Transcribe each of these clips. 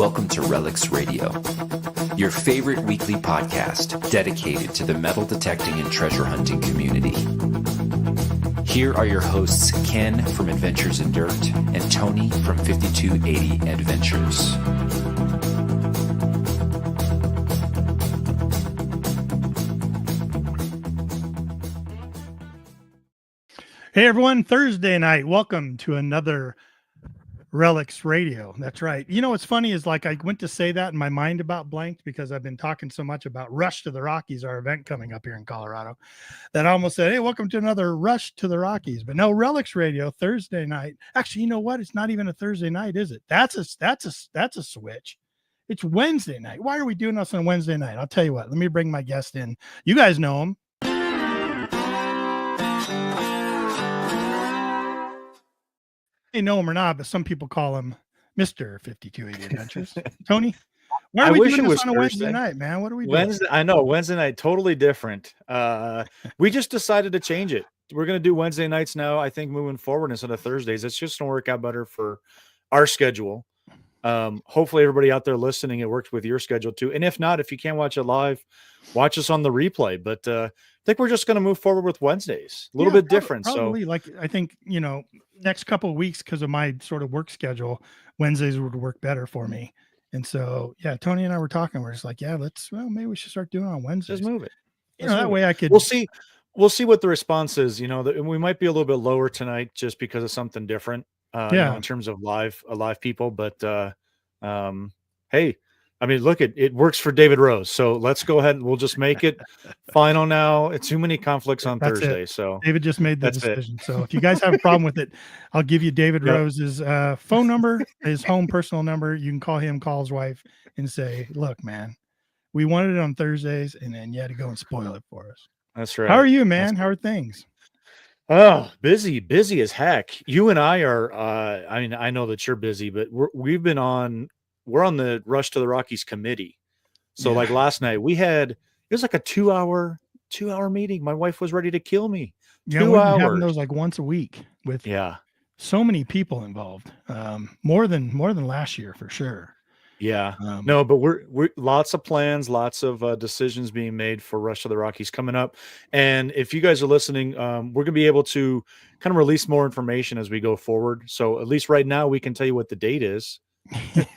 Welcome to Relics Radio, your favorite weekly podcast dedicated to the metal detecting and treasure hunting community. Here are your hosts, Ken from Adventures in Dirt and Tony from 5280 Adventures. Hey everyone, Thursday night. Welcome to another Relics Radio. That's right. You know what's funny is like I went to say that and my mind about blanked because I've been talking so much about Rush to the Rockies, our event coming up here in Colorado, that I almost said, hey, welcome to another Rush to the Rockies. But no, Relics Radio Thursday night. Actually, you know what? It's not even a Thursday night, is it? That's a switch. It's Wednesday night. Why are we doing this on Wednesday night? I'll tell you what. Let me bring my guest in. You guys know him. They know him or not, but some people call him Mr. 5280 Adventures. Tony, why are we doing this on a Wednesday night, man? What are we doing? I know, Wednesday night, totally different. We just decided to change it. We're going to do Wednesday nights now, I think, moving forward instead of Thursdays. It's just going to work out better for our schedule. Hopefully everybody out there listening, it works with your schedule too. And if not, if you can't watch it live, watch us on the replay. But I think we're just going to move forward with Wednesdays, a little bit different. Probably, so like, I think, next couple of weeks, because of my sort of work schedule, Wednesdays would work better for me. And so, yeah, Tony and I were talking. We're just like, yeah, maybe we should start doing it on Wednesdays. Just move it. That way I could. We'll see what the response is. We might be a little bit lower tonight just because of something different. In terms of live people, but hey, I mean, look, it works for David Rose. So let's go ahead and we'll just make it final now. It's too many conflicts on Thursday. So David just made the decision. So if you guys have a problem with it, I'll give you David Rose's phone number, his home personal number. You can call him, call his wife, and say, look, man, we wanted it on Thursdays, and then you had to go and spoil it for us. That's right. How are you, man? How are things? Oh, busy as heck. You and I are, I know that you're busy, but we're on the Rush to the Rockies committee. So like last night it was like a 2-hour meeting. My wife was ready to kill me. 2 hours. Having those like once a week with so many people involved. More than last year for sure. Yeah, no, but we're lots of plans, lots of decisions being made for Rush to the Rockies coming up. And if you guys are listening, we're gonna be able to kind of release more information as we go forward. So at least right now we can tell you what the date is.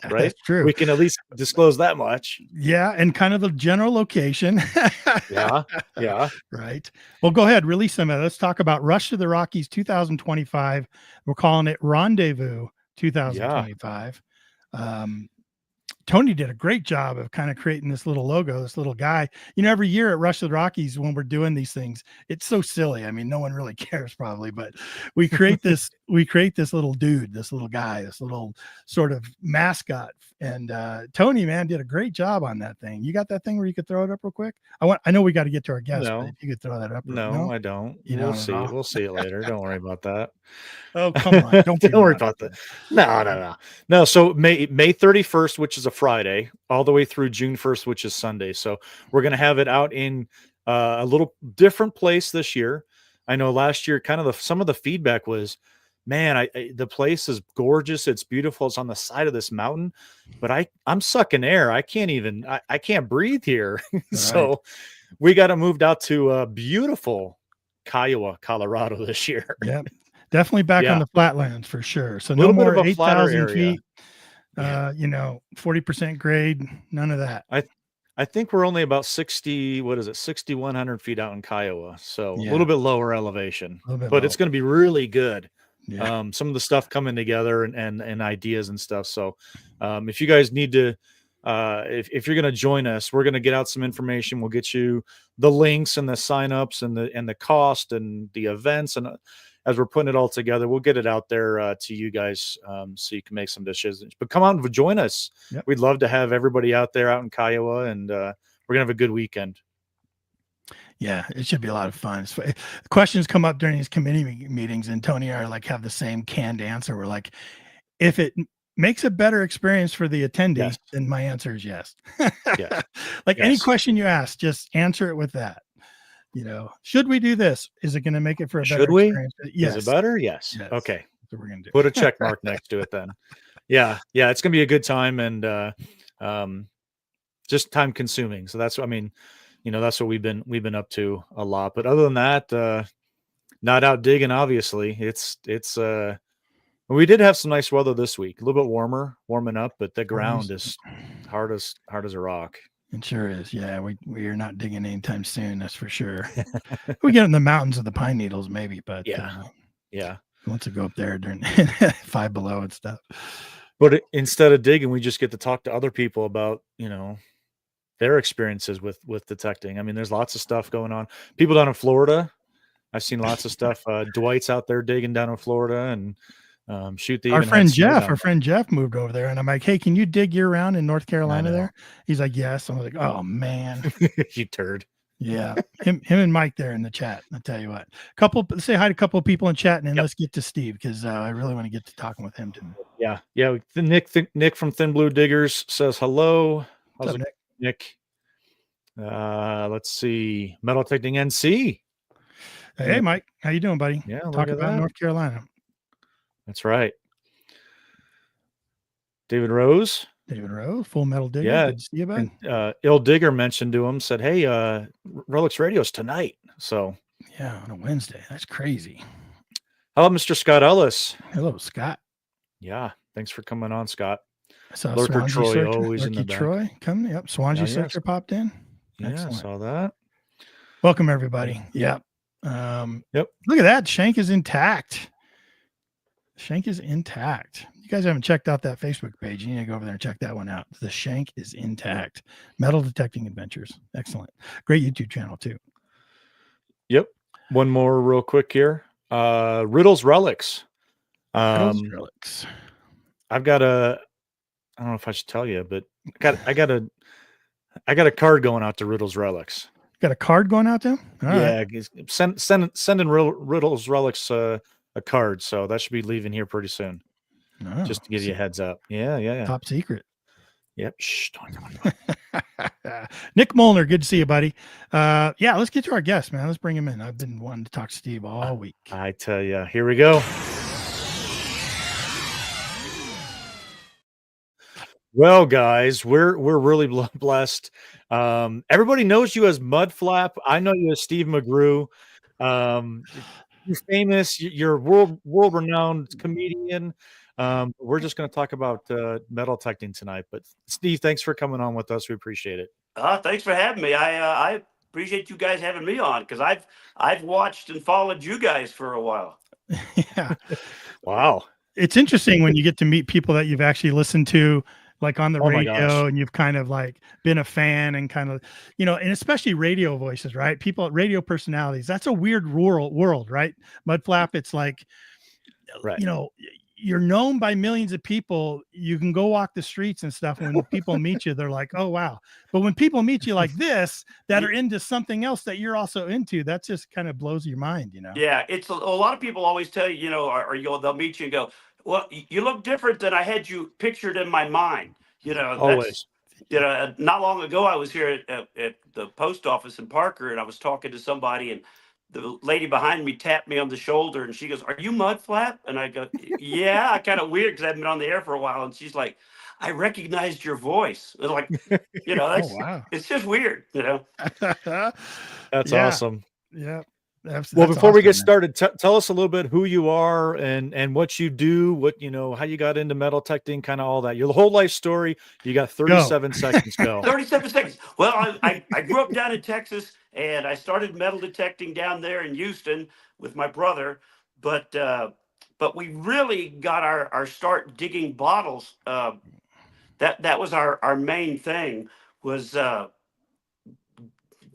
Right? That's true. We can at least disclose that much. Yeah, and kind of the general location. Yeah. Right. Well, go ahead, release some of it. Let's talk about Rush to the Rockies 2025. We're calling it Rendezvous 2025. Tony did a great job of kind of creating this little logo, this little guy. Every year at Rush to the Rockies, when we're doing these things, it's so silly. I mean, no one really cares probably, but we create this little dude, this little guy, this little sort of mascot. And Tony, man, did a great job on that thing. You got that thing where you could throw it up real quick? I know we got to get to our guest, but if you could throw that up. No, I don't. We'll see. We'll see it later. Don't worry about that. Oh, come on. Don't worry about that. No. So May 31st, which is a Friday, all the way through June 1st, which is Sunday. So we're going to have it out in a little different place this year. I know last year, kind of some of the feedback was, man, the place is gorgeous. It's beautiful. It's on the side of this mountain, but I'm sucking air. I can't breathe here. So we got moved out to beautiful Kiowa, Colorado this year. Yeah, definitely back on the flatlands for sure. So no more 8,000 feet, 40% grade, none of that. I think we're only about 6,100 feet out in Kiowa. So a little bit lower elevation, but it's going to be really good. Yeah. Some of the stuff coming together and ideas and stuff. So if you guys need to, if you're going to join us, we're going to get out some information. We'll get you the links and the signups and the cost and the events. And as we're putting it all together, we'll get it out there to you guys so you can make some decisions. But come out and join us. Yep. We'd love to have everybody out there out in Kiowa, and we're going to have a good weekend. Yeah, it should be a lot of fun. Questions come up during these committee meetings, and Tony and I like have the same canned answer. We're like, if it makes a better experience for the attendees, then my answer is yes. Any question you ask, just answer it with that. Should we do this? Is it going to make it for a better experience? Yes. Is it better? Yes. Okay. That's what we're going to do. Put a check mark next to it then. Yeah. It's going to be a good time and just time consuming. So that's what we've been up to a lot. But other than that, not out digging. Obviously, it's we did have some nice weather this week. A little bit warming up, but the ground is hard as a rock. It sure is. Yeah, we are not digging anytime soon. That's for sure. We get in the mountains of the pine needles, maybe, but once we go up there during 5 below and stuff. But instead of digging, we just get to talk to other people about their experiences with detecting. I mean, there's lots of stuff going on. People down in Florida, I've seen lots of stuff. Dwight's out there digging down in Florida, and our friend Jeff moved over there, and I'm like, hey, can you dig year round in North Carolina there? He's like, yes. I'm like, oh man. You turd. Yeah. him and Mike there in the chat. I'll tell you what, say hi to a couple of people in chat, and then let's get to Steve, because I really want to get to talking with him too. Yeah. Nick from Thin Blue Diggers says hello. What's up, Nick? Let's see. Metal Detecting NC. Hey, Mike, how you doing, buddy? Yeah, talk about North Carolina. That's right. David Rose, Full Metal Digger. Yeah. Good to see you, bud. Ill Digger mentioned to him, said, hey, Relics Radio's tonight. So yeah, on a Wednesday. That's crazy. Hello, Mr. Scott Ellis. Hello, Scott. Yeah, thanks for coming on, Scott. I saw Lurker Swansea Troy Searcher. always in the back. Troy coming. Yep. Swansea Searcher popped in. Yeah, excellent. I saw that. Welcome, everybody. Yep. Yep. Look at that. Shank is intact. You guys haven't checked out that Facebook page. You need to go over there and check that one out. The shank is intact. Metal Detecting Adventures. Excellent. Great YouTube channel too. Yep. One more real quick here. Riddles Relics. Relics. I don't know if I should tell you, but I got a card going out to Riddles Relics. Got a card going out to him? Right. Sending Riddles Relics a card, so that should be leaving here pretty soon. Oh, just to give you a heads up. Yeah. Top secret. Yep. Shh. Don't Nick Molnar, good to see you, buddy. Let's get to our guest, man. Let's bring him in. I've been wanting to talk to Steve all week. I tell you, here we go. Well, guys, we're really blessed. Everybody knows you as Mudflap. I know you as Steve McGrew. You're famous. You're world renowned comedian. We're just going to talk about metal detecting tonight. But Steve, thanks for coming on with us. We appreciate it. Thanks for having me. I appreciate you guys having me on, because I've watched and followed you guys for a while. Yeah. Wow. It's interesting when you get to meet people that you've actually listened to, like on the radio, and you've kind of like been a fan and kind of, and especially radio voices, right? People, radio personalities. That's a weird world, right? Mudflap. It's like, right. You're known by millions of people. You can go walk the streets and stuff. When people meet you, they're like, oh, wow. But when people meet you like this, that are into something else that you're also into, that just kind of blows your mind, Yeah. It's a lot of people always tell you, they'll meet you and go, well, you look different than I had you pictured in my mind. Always. Not long ago, I was here at the post office in Parker, and I was talking to somebody, and the lady behind me tapped me on the shoulder, and she goes, "Are you Mudflap?" And I go, "Yeah." Kind of weird, because I haven't been on the air for a while. And she's like, "I recognized your voice." And like, that's, wow. It's just weird, That's awesome. Yeah. That's before we get started, tell us a little bit who you are and what you do, how you got into metal detecting, kind of all that. Your whole life story. You got 37 seconds. Go. 37 seconds. Well, I grew up down in Texas, and I started metal detecting down there in Houston with my brother. But we really got our start digging bottles. That was our main thing. Was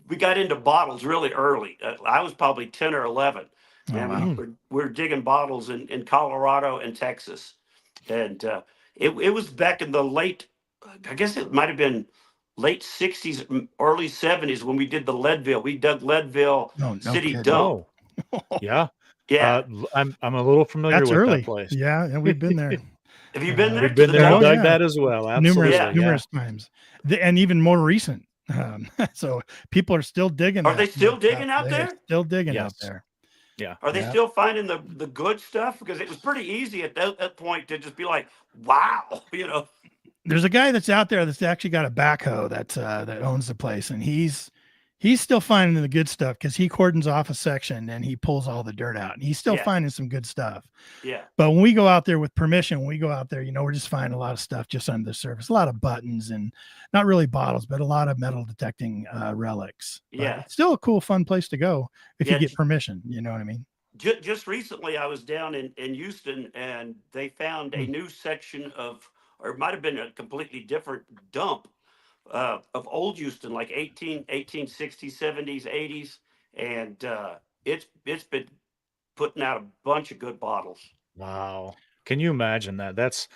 we got into bottles really early. I was probably 10 or 11. And we were digging bottles in Colorado and Texas. And it was back in the late, I guess it might have been late 60s, early 70s when we did the Leadville. We dug Leadville City Dump. Yeah. Yeah. I'm a little familiar with that place. Yeah, we've been there. Have you been there? We've been there and dug that as well. Absolutely. Numerous times. And even more recent. So people are still digging. Are they still digging out there? Still digging out there. Yeah. Are they still finding the good stuff? Because it was pretty easy at that point to just be like, wow, There's a guy that's out there that's actually got a backhoe that owns the place, and he's still finding the good stuff because he cordons off a section and he pulls all the dirt out, and he's still finding some good stuff. Yeah. But when we go out there with permission, when we go out there, we're just finding a lot of stuff just under the surface, a lot of buttons and not really bottles, but a lot of metal detecting relics. But it's still a cool, fun place to go if you get permission. You know what I mean? Just recently, I was down in Houston, and they found a new section or it might have been a completely different dump of old Houston, like 1860s, 70s, 80s. And it's been putting out a bunch of good bottles. Wow. Can you imagine that? That's,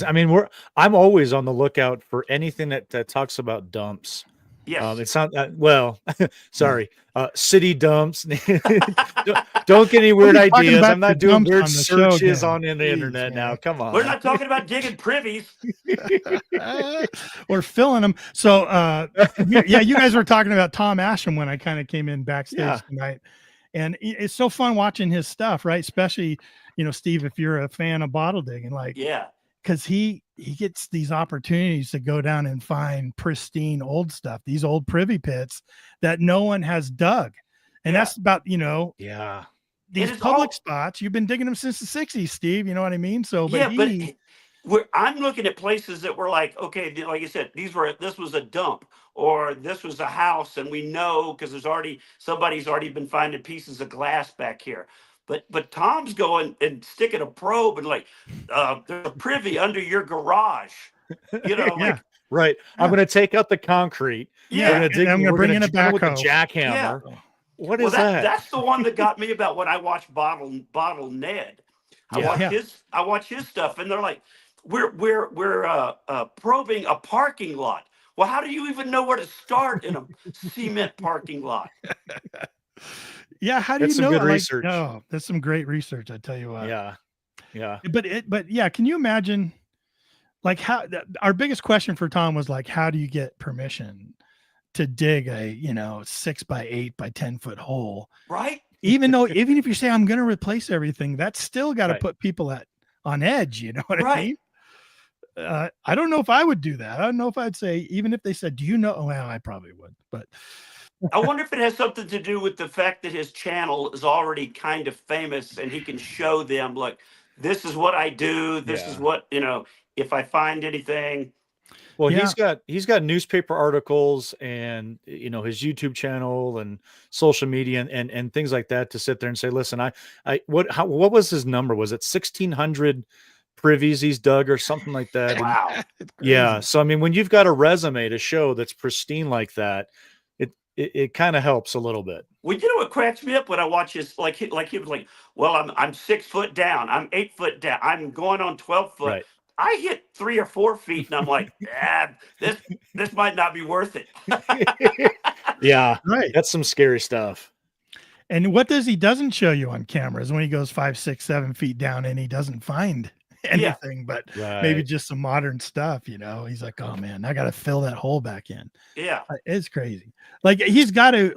I mean, I'm always on the lookout for anything that talks about dumps. Yes. It's not sorry. City dumps. don't get any weird ideas. I'm not doing weird searches on the internet now. Come on. We're not talking about digging privies. We're filling them. So you guys were talking about Tom Asham when I kind of came in backstage tonight. And it's so fun watching his stuff, right? Especially, Steve, if you're a fan of bottle digging, because he gets these opportunities to go down and find pristine old stuff, these old privy pits that no one has dug. And that's about, these public spots. You've been digging them since the 60s, Steve. You know what I mean? So, I'm looking at places that were like, okay, like you said, this was a dump or this was a house. And we know because somebody's already been finding pieces of glass back here. But Tom's going and sticking a probe and there's a privy under your garage, right. I'm going to take out the concrete. Yeah. I'm going to bring in a backhoe with a jackhammer. Yeah. What is that? That's the one that got me about when I watched Bottle Ned. I watch his stuff, and they're like, we're probing a parking lot. Well, how do you even know where to start in a cement parking lot? Yeah, how do that's you know? Some good research. No, that's some great research. I tell you what. Yeah. But can you imagine, how our biggest question for Tom was how do you get permission to dig a 6 by 8 by 10 foot hole? Right. Even if you say I'm going to replace everything, that's still got to put people on edge. You know what I mean? I don't know if I would do that. I don't know if I'd say, even if they said, do you know? Well, I probably would, but. I wonder if it has something to do with the fact that his channel is already kind of famous and he can show them, look, this is what I do. This is what, if I find anything. Well, he's got newspaper articles and, his YouTube channel and social media and things like that to sit there and say, listen, what was his number? Was it 1,600 privies he's dug or something like that? Wow. Yeah. So, I mean, when you've got a resume to show that's pristine like that, it kind of helps a little bit. Well, what cracks me up when I watch his, he was like, well, I'm 6 foot down. I'm 8 foot down. I'm going on 12 foot. Right. I hit 3 or 4 feet and I'm like, this might not be worth it. Yeah. Right. That's some scary stuff. And what he doesn't show you on cameras when he goes 5, 6, 7 feet down and he doesn't find anything, but maybe just some modern stuff, he's like, oh man, I got to fill that hole back in. Yeah. It's crazy. He's got to,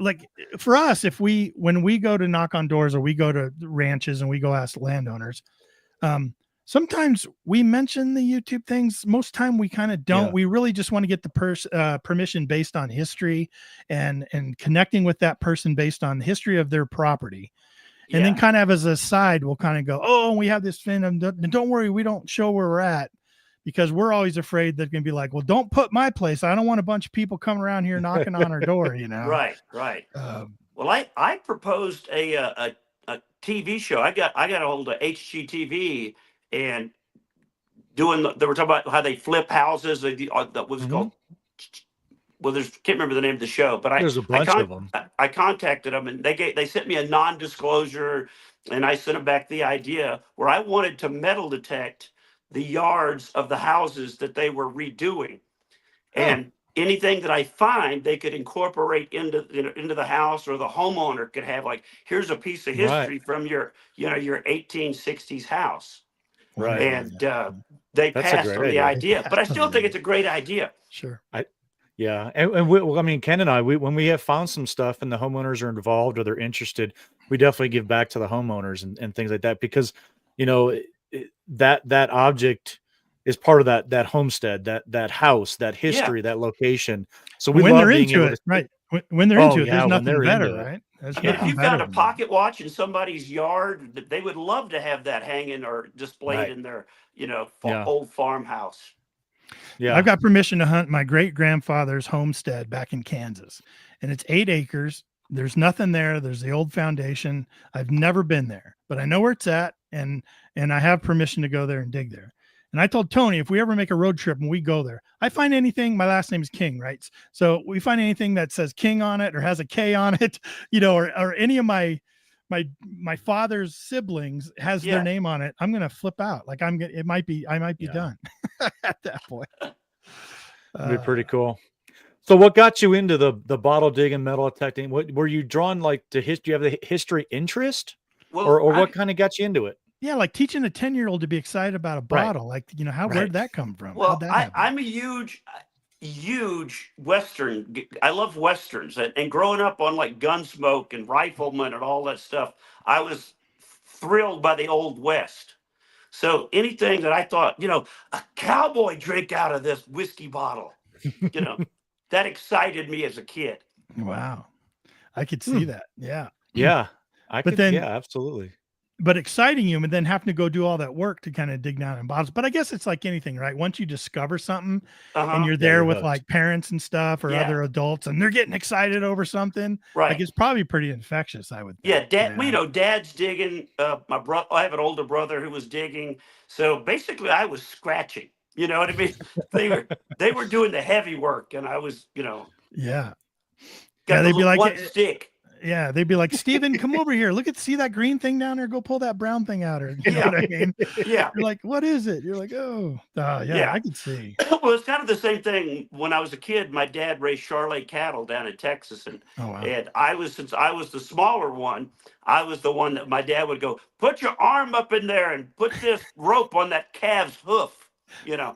for us, when we go to knock on doors or we go to ranches and we go ask landowners, sometimes we mention the YouTube things. Most time we kind of don't. We really just want to get the permission based on history and connecting with that person based on the history of their property. And then kind of as a side, we'll kind of go, oh, we have this fin. And don't worry, we don't show where we're at because we're always afraid they're going to be like, well, don't put my place. I don't want a bunch of people coming around here knocking on our door, Right. Well, I proposed a TV show. I got a hold of HGTV and they were talking about how they flip houses. That was called. Well, can't remember the name of the show, but there's a bunch of them. I contacted them and they sent me a non-disclosure, and I sent them back the idea where I wanted to metal detect the yards of the houses that they were redoing, and anything that I find they could incorporate into the house, or the homeowner could have here's a piece of history from your 1860s house. Right. And they passed on the idea, but I still think it's a great idea. Sure. Yeah. And Ken and I, when we have found some stuff and the homeowners are involved or they're interested, we definitely give back to the homeowners and things like that, because, that object is part of that homestead, that house, that history, that location. So we when love they're being into able it, to, right? When they're into it, there's when nothing they're better, into it. right? There's And if nothing you've better got a than pocket watch in somebody's yard, they would love to have that hanging or displayed in their, old farmhouse. Yeah. I've got permission to hunt my great grandfather's homestead back in Kansas, and it's 8 acres. There's nothing there. There's the old foundation. I've never been there, but I know where it's at, and I have permission to go there and dig there. And I told Tony, if we ever make a road trip and we go there, I find anything, my last name is King, right? So we find anything that says King on it or has a K on it, or any of my father's siblings has their name on it, I'm going to flip out. Like I might be done at that point. It'd be pretty cool. So what got you into the bottle digging, metal detecting? What were you drawn like to history? Do you have the history interest, or what kind of got you into it? Yeah, like teaching a 10-year-old to be excited about a bottle. Like, where did that come from? Well, I'm a huge Western. I love Westerns, and growing up on like Gunsmoke and Rifleman and all that stuff, I was thrilled by the Old West. So anything that I thought, a cowboy drink out of this whiskey bottle, that excited me as a kid. Wow. I could see that. Yeah. Yeah. Absolutely. But exciting you, and then having to go do all that work to kind of dig down in bottles. But I guess it's like anything, right? Once you discover something and you're there with like parents and stuff or other adults, and they're getting excited over something, right? Like it's probably pretty infectious, I would think. Yeah, Dad's digging. My brother, I have an older brother who was digging. So basically, I was scratching. You know what I mean? They were doing the heavy work, and I was, got they'd be like one stick. Yeah, they'd be like, Steven, come over here. See that green thing down there? Go pull that brown thing out. Or you know what I mean? Yeah. You're like, what is it? You're like, I can see. Well, it's kind of the same thing. When I was a kid, my dad raised Charolais cattle down in Texas, and since I was the smaller one, I was the one that my dad would go, put your arm up in there and put this rope on that calf's hoof. Yeah.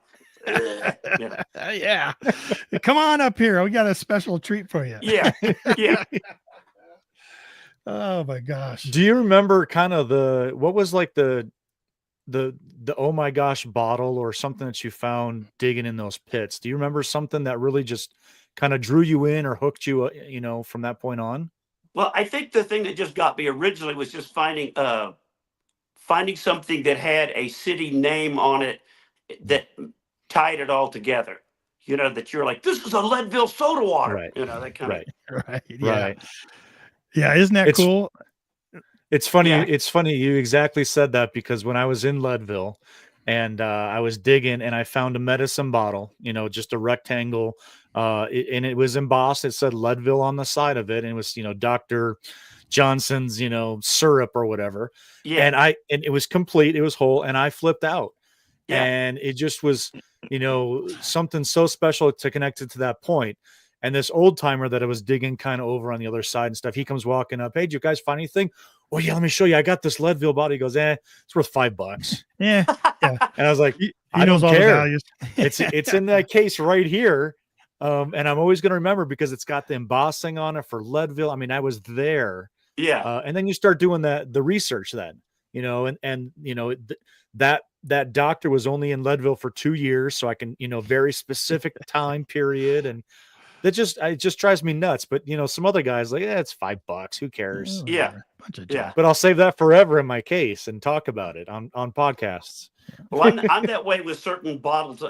Come on up here. We got a special treat for you. Yeah. Oh my gosh. Do you remember kind of what was like the oh my gosh bottle or something that you found digging in those pits? Do you remember something that really just kind of drew you in or hooked you, from that point on? Well, I think the thing that just got me originally was just finding something that had a city name on it that tied it all together. That you're like, this is a Leadville soda water. Right. That kind of right. Yeah. Right. Yeah, isn't that cool? It's funny. Yeah. It's funny you exactly said that, because when I was in Leadville and I was digging and I found a medicine bottle, just a rectangle, and it was embossed. It said Leadville on the side of it, and it was Dr. Johnson's syrup or whatever. Yeah, and it was complete. It was whole, and I flipped out. Yeah. And it just was something so special to connect it to that point. And this old timer that I was digging kind of over on the other side and stuff, he comes walking up. Hey, did you guys find anything? Oh yeah, let me show you. I got this Leadville bottle. He goes, it's worth $5. Yeah. And I was like, I don't care. It's in that case right here. And I'm always going to remember, because it's got the embossing on it for Leadville. I mean, I was there. Yeah. And then you start doing the research then, that doctor was only in Leadville for 2 years. So I can, very specific time period. And it just drives me nuts. But some other guys like, it's $5. Who cares? Yeah. But I'll save that forever in my case and talk about it on podcasts. Well, I'm that way with certain bottles.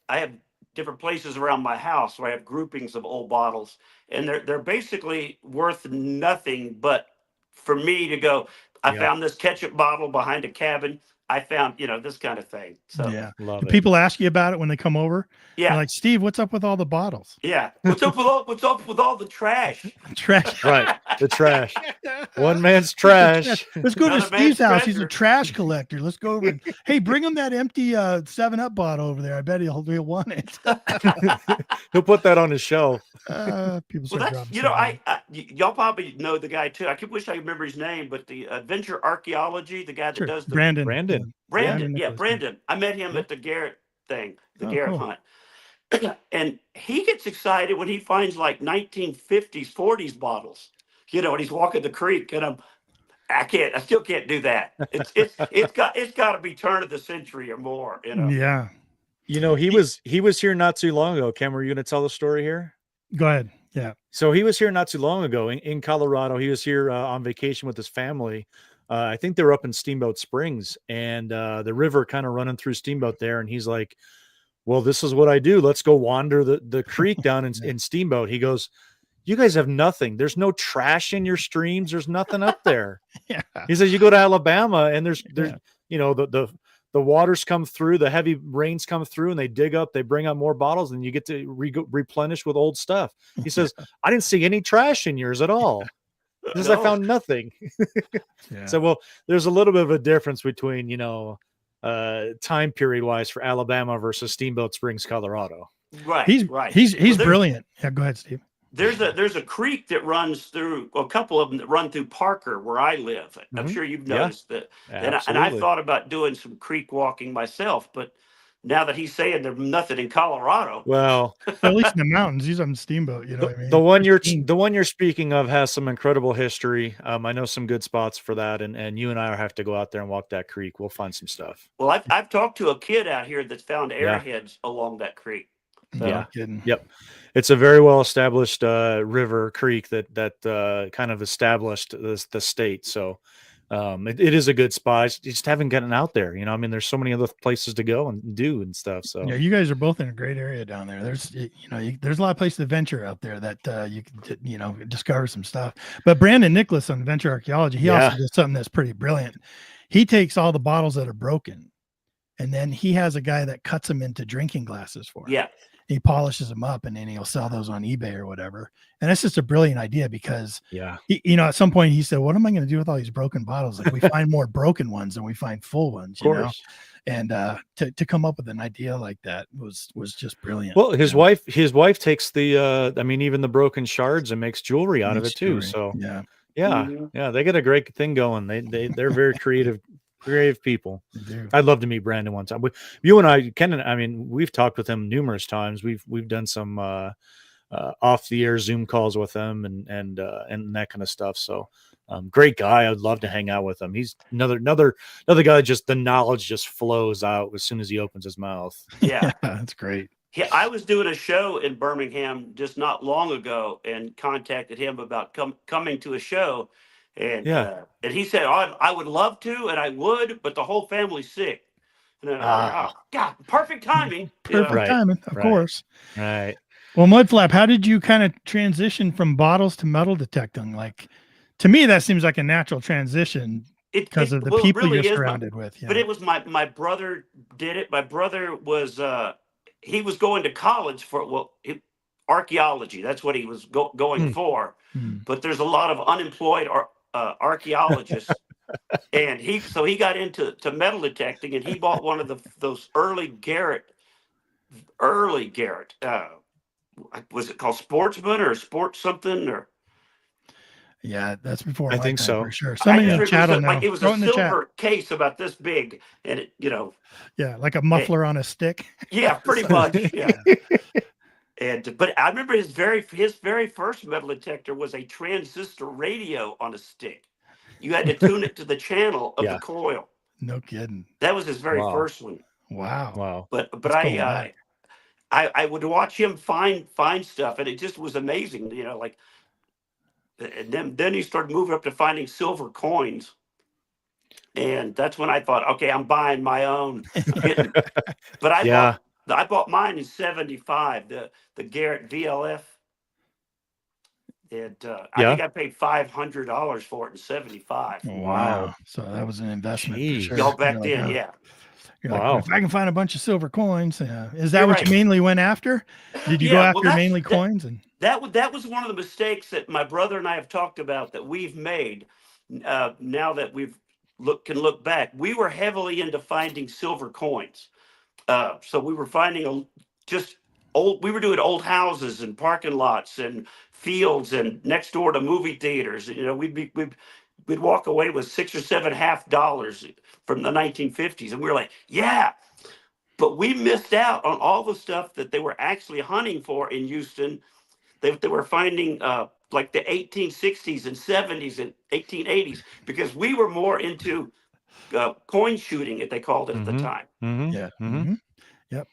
I have different places around my house where I have groupings of old bottles, and they're basically worth nothing but for me to go, I found this ketchup bottle behind a cabin. I found, this kind of thing. So do people ask you about it when they come over? Yeah. They're like, Steve, what's up with all the bottles? Yeah. What's up with all the trash? Trash. Right. The trash. One man's trash. Let's go to Steve's house. He's a trash collector. Let's go over. Hey, bring him that empty 7-Up bottle over there. I bet he'll want it. He'll put that on his shelf. People y'all probably know the guy too. I wish I could remember his name, but the Adventure Archaeology, the guy that does the Brandon. Yeah, Brandon. I met him at the Garrett thing, Garrett hunt. And he gets excited when he finds like 1950s, 40s bottles, and he's walking the creek, and I still can't do that. It's got to be turn of the century or more. Yeah. He was here not too long ago. Ken, were you going to tell the story here? Go ahead. Yeah. So he was here not too long ago in Colorado. He was here on vacation with his family. I think they were up in Steamboat Springs, and the river kind of running through Steamboat there. And he's like, well, this is what I do. Let's go wander the creek down in Steamboat. He goes, you guys have nothing. There's no trash in your streams. There's nothing up there. Yeah. He says, you go to Alabama and there's the waters come through, the heavy rains come through, and they dig up, they bring out more bottles, and you get to replenish with old stuff. He says, I didn't see any trash in yours at all. He says, I found nothing. Yeah. So, well, there's a little bit of a difference between, time period wise for Alabama versus Steamboat Springs, Colorado. Right. He's brilliant. Yeah. Go ahead, Steve. There's a creek that runs through, a couple of them that run through Parker, where I live. I'm sure you've noticed that. And I thought about doing some creek walking myself, but now that he's saying there's nothing in Colorado. Well, at least in the mountains, he's on Steamboat. You know what I mean? The one you're speaking of has some incredible history. I know some good spots for that, and you and I have to go out there and walk that creek. We'll find some stuff. Well, I've talked to a kid out here that's found arrowheads along that creek. So. Yeah. Kidding. Yep. It's a very well established river creek that kind of established the state. So it is a good spot. You just haven't gotten out there. I mean, there's so many other places to go and do and stuff. So yeah, you guys are both in a great area down there. There's there's a lot of places to venture out there that you can discover some stuff. But Brandon Nicholas on Adventure Archaeology, he also does something that's pretty brilliant. He takes all the bottles that are broken, and then he has a guy that cuts them into drinking glasses for him. Yeah. He polishes them up, and then he'll sell those on eBay or whatever. And that's just a brilliant idea because, at some point he said, what am I going to do with all these broken bottles? Like, we find more broken ones than we find full ones, you know? And to come up with an idea like that was just brilliant. Well, his wife takes the, even the broken shards and makes jewelry out of it too. So yeah, they get a great thing going. They're very creative people. I'd love to meet Brandon one time. You and I, Ken, we've talked with him numerous times. We've done some off the air Zoom calls with him and that kind of stuff. So great guy. I'd love to hang out with him. He's another guy. Just the knowledge just flows out as soon as he opens his mouth. Yeah, that's great. Yeah, I was doing a show in Birmingham just not long ago and contacted him about coming to a show. And and he said, oh, I would love to, and I would, but the whole family's sick. And then God, perfect timing. Perfect timing, of course. Right. Well, Mudflap, how did you kind of transition from bottles to metal detecting? Like, to me, that seems like a natural transition because of the people really you're surrounded with. But it was my brother did it. My brother was he was going to college for archaeology. That's what he was going for. But there's a lot of unemployed archaeologists, and he got into metal detecting, and he bought one of those early Garrett. Was it called Sportsman or Sport something or? Yeah, that's before. I think so. For sure. Somebody in the chat will know. It was a silver case about this big, and it, Yeah, like a muffler on a stick. Yeah, pretty much. Yeah. But I remember his very first metal detector was a transistor radio on a stick. You had to tune it to the channel of the coil. No kidding. That was his very first one. Wow. But I would watch him find stuff, and it just was amazing. And then he started moving up to finding silver coins. And that's when I thought, okay, I'm buying my own. But I bought mine in '75, the Garrett VLF. And I think I paid $500 for it in '75. Wow. So that was an investment for sure. Y'all back then, Wow. Like, if I can find a bunch of silver coins, is that what you mainly went after? Did you go after mainly coins? And that was one of the mistakes that my brother and I have talked about that we've made. Now that can look back, we were heavily into finding silver coins. So we were finding we were doing old houses and parking lots and fields and next door to movie theaters. We'd walk away with $6 or $7 $half from the 1950s, and we were like, yeah. But we missed out on all the stuff that they were actually hunting for in Houston. They were finding like the 1860s and 70s and 1880s, because we were more into coin shooting, as they called it at the time. Yeah. Yep.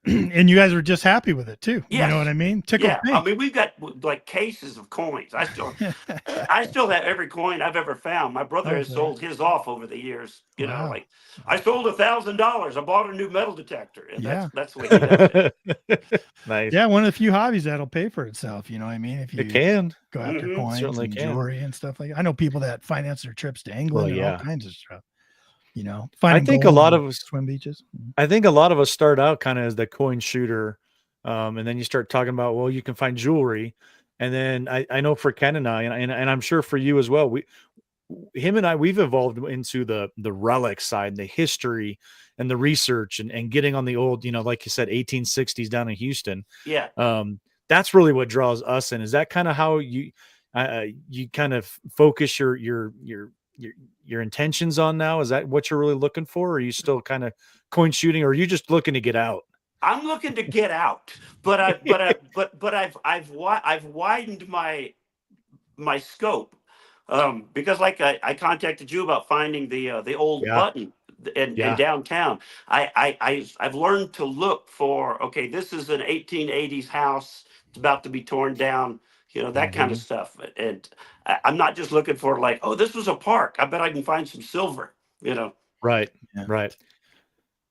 And you guys were just happy with it too. Yes. You know what I mean? Tickle pink. I mean, we've got like cases of coins. I still have every coin I've ever found. My brother has sold his off over the years. You know, like I sold $1,000. I bought a new metal detector, and that's the way he does it. Nice. Yeah, one of the few hobbies that'll pay for itself. You know what I mean? If you go after coins and jewelry and stuff like that. I know people that finance their trips to England and all kinds of stuff. You know, I think a lot of us swim beaches. I think a lot of us start out kind of as the coin shooter, and then you start talking about, well, you can find jewelry, and then I know for Ken and I, and I'm sure for you as well, him and I, we've evolved into the relic side, and the history and the research, and getting on the old, you know, like you said, 1860s down in Houston. Yeah. That's really what draws us in. Is that kind of how you kind of focus your intentions on now? Is that what you're really looking for? Or are you still kind of coin shooting, or are you just looking to get out? I'm looking to get out, but I've widened my scope, because like I contacted you about finding the old button in downtown. I've learned to look for, okay, this is an 1880s house. It's about to be torn down. You know, that kind of stuff. And I'm not just looking for like, oh, this was a park. I bet I can find some silver, you know? Right. Yeah. Right.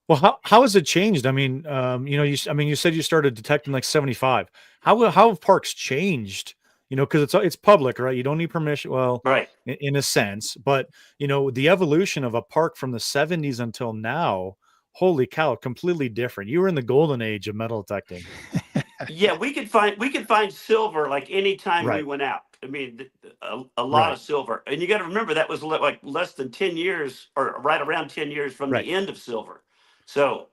Well, how has it changed? I mean, you know, you said you started detecting like 75. How have parks changed? You know, because it's public, right? You don't need permission. Well, right. In a sense, but you know, the evolution of a park from the 70s until now, holy cow, completely different. You were in the golden age of metal detecting. Yeah, we could find silver like anytime we went out. I mean, a lot of silver, and you got to remember that was like less than 10 years, or right around 10 years from the end of silver. So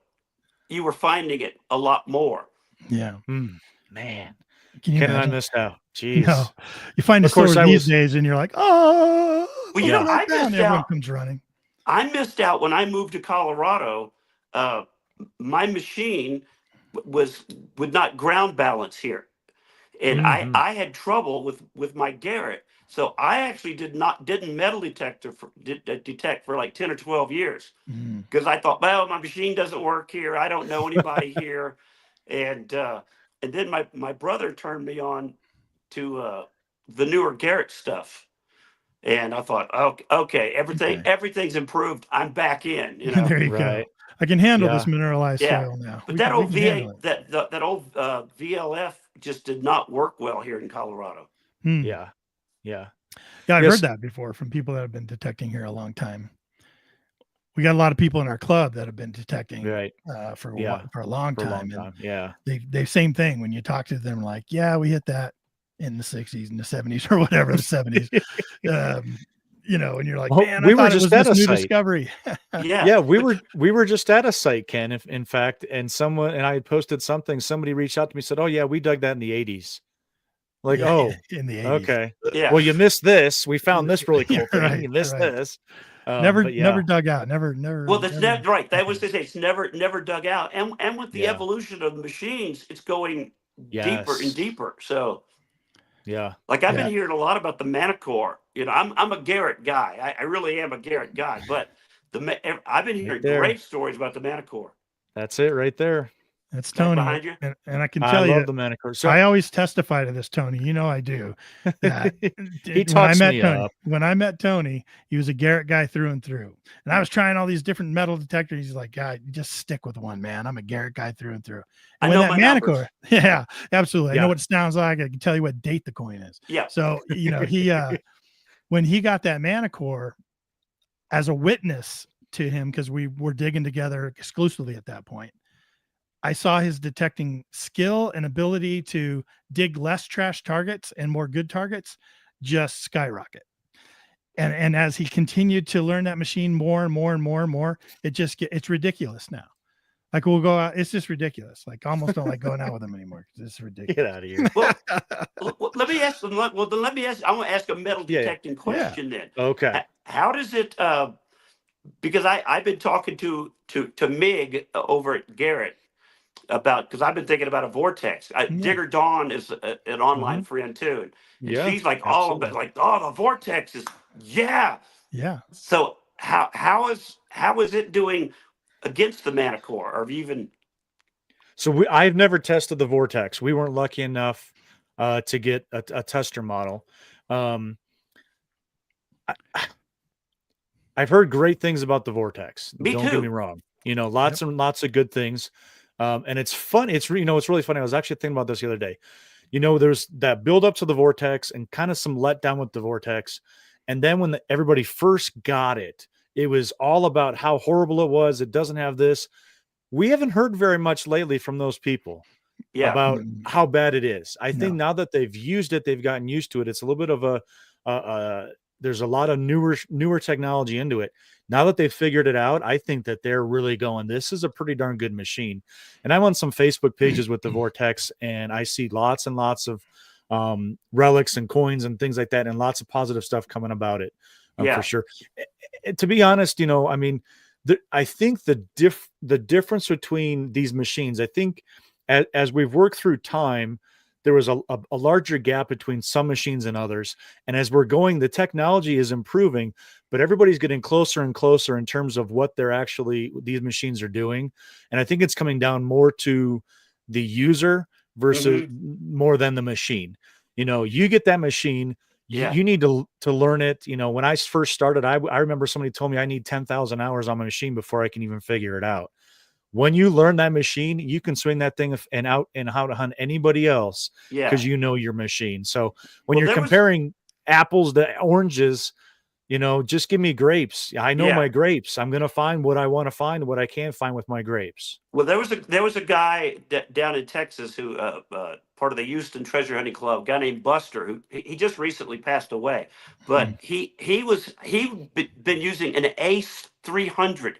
you were finding it a lot more. Yeah, man. Ken and I missed out. Jeez. No, you find the silver these days, and you're like, oh. Well, you know, I missed out. Everyone comes running. I missed out when I moved to Colorado. My machine would not ground balance here, and I had trouble with my Garrett, so I actually didn't metal detect for like 10 or 12 years, because I thought, well, my machine doesn't work here, I don't know anybody here, and then my brother turned me on to the newer Garrett stuff, and I thought, okay, everything's improved, I'm back in, you know. There you go. I can handle this mineralized soil now. But that old VLF just did not work well here in Colorado. Yeah. I've heard that before from people that have been detecting here a long time. We got a lot of people in our club that have been detecting for a long time. They same thing when you talk to them, like, yeah, we hit that in the 60s and the 70s or whatever, the 70s. You know, and you're like, man, we were just at a site. Discovery. We were just at a site, Ken, in fact, and I had posted something. Somebody reached out to me, said, "Oh yeah, we dug that in the 80s." Like, in the 80s. Okay, well, you missed this. We found this really cool thing. You missed this. Never dug out. Never. Well, that's never right. That was to say, it's never dug out. And with the evolution of the machines, it's going deeper and deeper. So. Yeah. Like I've been hearing a lot about the Manticore. You know, I'm a Garrett guy. I really am a Garrett guy, but I've been hearing great stories about the Manticore. That's it right there. That's Tony. Behind you. And I can tell you, love the Manticore. So, I always testify to this, Tony. You know I do. He talks me up. When I met Tony, he was a Garrett guy through and through. And I was trying all these different metal detectors. He's like, God, you just stick with one, man. I'm a Garrett guy through and through. And I know my Manticore, yeah, absolutely. I know what it sounds like. I can tell you what date the coin is. Yeah. So, you know, he when he got that Manticore, as a witness to him, because we were digging together exclusively at that point, I saw his detecting skill and ability to dig less trash targets and more good targets just skyrocket. And as he continued to learn that machine more and more and more and more, it's ridiculous now. Like we'll go out, it's just ridiculous. Like almost don't like going out with him anymore. It's ridiculous. Get out of here. Well, let me ask them. Well, then let me ask. I want to ask a metal detecting question then. Okay. How does it? Because I've been talking to Mig over at Garrett, about, because I've been thinking about a vortex. Digger Dawn is an online friend too, and she's like all of it, like, oh, the vortex is yeah. So how is it doing against the Manicore, or even? So I've never tested the vortex. We weren't lucky enough to get a tester model. I've heard great things about the vortex. Don't get me wrong. Lots and lots of good things. And it's fun. It's really funny. I was actually thinking about this the other day. There's that build up to the vortex and kind of some letdown with the vortex. And then when everybody first got it, it was all about how horrible it was. It doesn't have this. We haven't heard very much lately from those people about how bad it is. I think now that they've used it, they've gotten used to it. It's a little bit of there's a lot of newer technology into it. Now that they've figured it out, I think that they're really going, this is a pretty darn good machine. And I'm on some Facebook pages with the Vortex, and I see lots and lots of relics and coins and things like that, and lots of positive stuff coming about it for sure. To be honest, I think the difference between these machines, I think as we've worked through time, there was a larger gap between some machines and others. And as we're going, the technology is improving, but everybody's getting closer and closer in terms of what these machines are doing. And I think it's coming down more to the user versus more than the machine. You get that machine, you need to learn it. When I first started, I remember somebody told me I need 10,000 hours on my machine before I can even figure it out. When you learn that machine, you can swing that thing and out and how to hunt anybody else because your machine. So when you're comparing apples to oranges, just give me grapes. I know my grapes. I'm going to find what I want to find, what I can't find with my grapes. Well, there was a guy down in Texas who part of the Houston Treasure Hunting Club, a guy named Buster, who he just recently passed away, but he'd been using an Ace 300.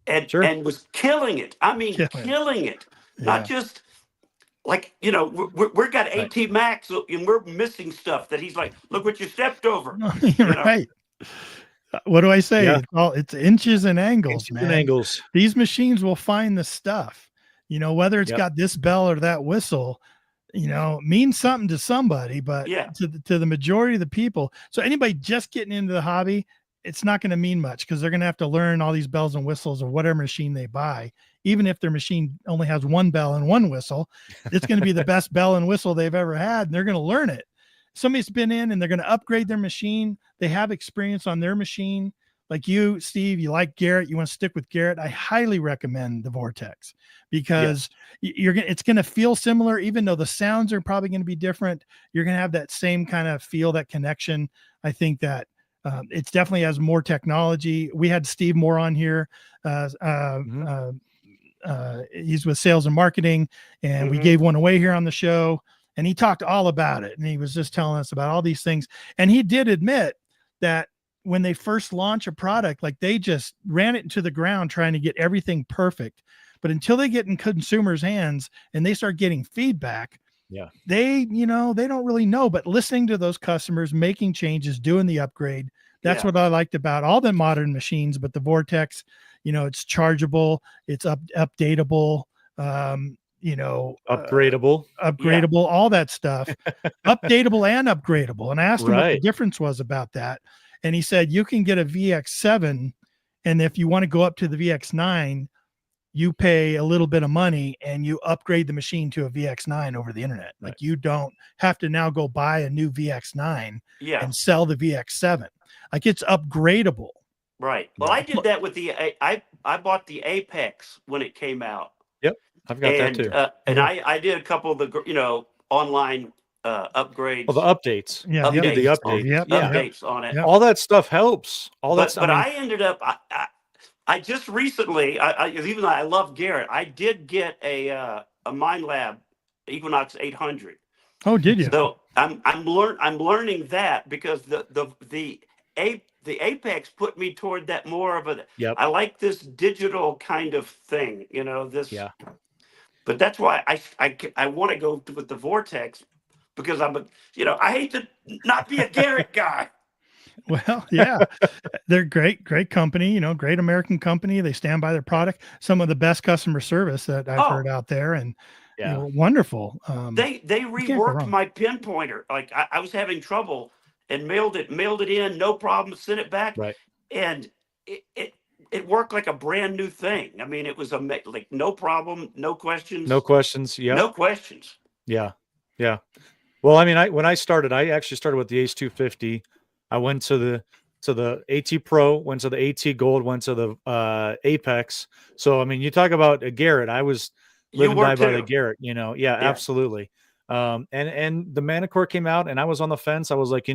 And was killing it. I mean, killing it. Not just like, we're got AT Max and we're missing stuff that he's like, look what you stepped over. Right. What do I say? Yeah. It's inches and angles, man. Angles. These machines will find the stuff, whether it's got this bell or that whistle, means something to somebody, but to the majority of the people. So anybody just getting into the hobby, it's not going to mean much because they're going to have to learn all these bells and whistles or whatever machine they buy. Even if their machine only has one bell and one whistle, it's going to be the best bell and whistle they've ever had. And they're going to learn it. Somebody's been in and they're going to upgrade their machine. They have experience on their machine. Like you, Steve, you like Garrett, you want to stick with Garrett. I highly recommend the Vortex because it's going to feel similar, even though the sounds are probably going to be different. You're going to have that same kind of feel, that connection. I think that it's definitely has more technology. We had Steve Moore on here. He's with sales and marketing, and we gave one away here on the show, and he talked all about it. And he was just telling us about all these things. And he did admit that when they first launch a product, like they just ran it into the ground trying to get everything perfect. But until they get in consumers' hands and they start getting feedback, they don't really know, but listening to those customers, making changes, doing the upgrade. That's what I liked about all the modern machines, but the Vortex, it's chargeable, it's updatable, upgradable, all that stuff, updatable and upgradable. And I asked him what the difference was about that. And he said, you can get a VX7. And if you want to go up to the VX9, you pay a little bit of money and you upgrade the machine to a VX9 over the internet. Like you don't have to now go buy a new VX9 and sell the VX7. Like it's upgradable. Right. Well, I did that with I bought the Apex when it came out. Yep. I've got that too. And I did a couple of the, online upgrades. Well, the updates. The updates. Updates on it. All that stuff helps. But I ended up, I just recently, even though I love Garrett, I did get a MindLab Equinox 800. Oh, did you? So I'm learning that because the Apex put me toward that more of a. I like this digital kind of thing, this. Yeah. But that's why I want to go with the Vortex because I hate to not be a Garrett guy. Well, yeah, they're great company, great American company. They stand by their product. Some of the best customer service that I've heard out there, and wonderful. They you can't go reworked wrong. my pinpointer. Like I was having trouble and mailed it in, no problem, sent it back. Right. And it worked like a brand new thing. I mean, it was like no problem, no questions. No questions. Yeah. No questions. Yeah. Yeah. Well, I mean, when I started, I actually started with the Ace 250. I went to the AT Pro, went to the AT Gold, went to the Apex. So, I mean, you talk about a Garrett. I was live and die by the Garrett, Yeah, absolutely. And the Manicore came out and I was on the fence. I was like,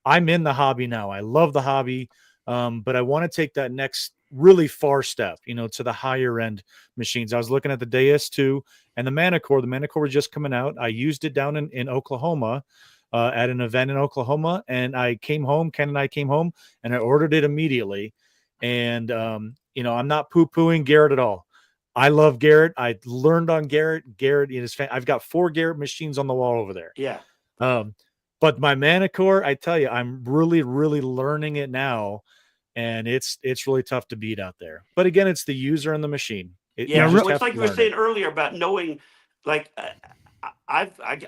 I'm in the hobby now. I love the hobby. But I want to take that next really far step, to the higher end machines. I was looking at the Deus 2 and the Manicore. The Manicore was just coming out. I used it down in Oklahoma at an event in Oklahoma. And I came home, Ken and I came home and I ordered it immediately. And, I'm not poo-pooing Garrett at all. I love Garrett. I learned on Garrett. Garrett is I've got 4 Garrett machines on the wall over there. Yeah. But my Manicore, I tell you, I'm really, really learning it now. And it's really tough to beat out there. But again, it's the user and the machine. It's like you were saying earlier about knowing, like,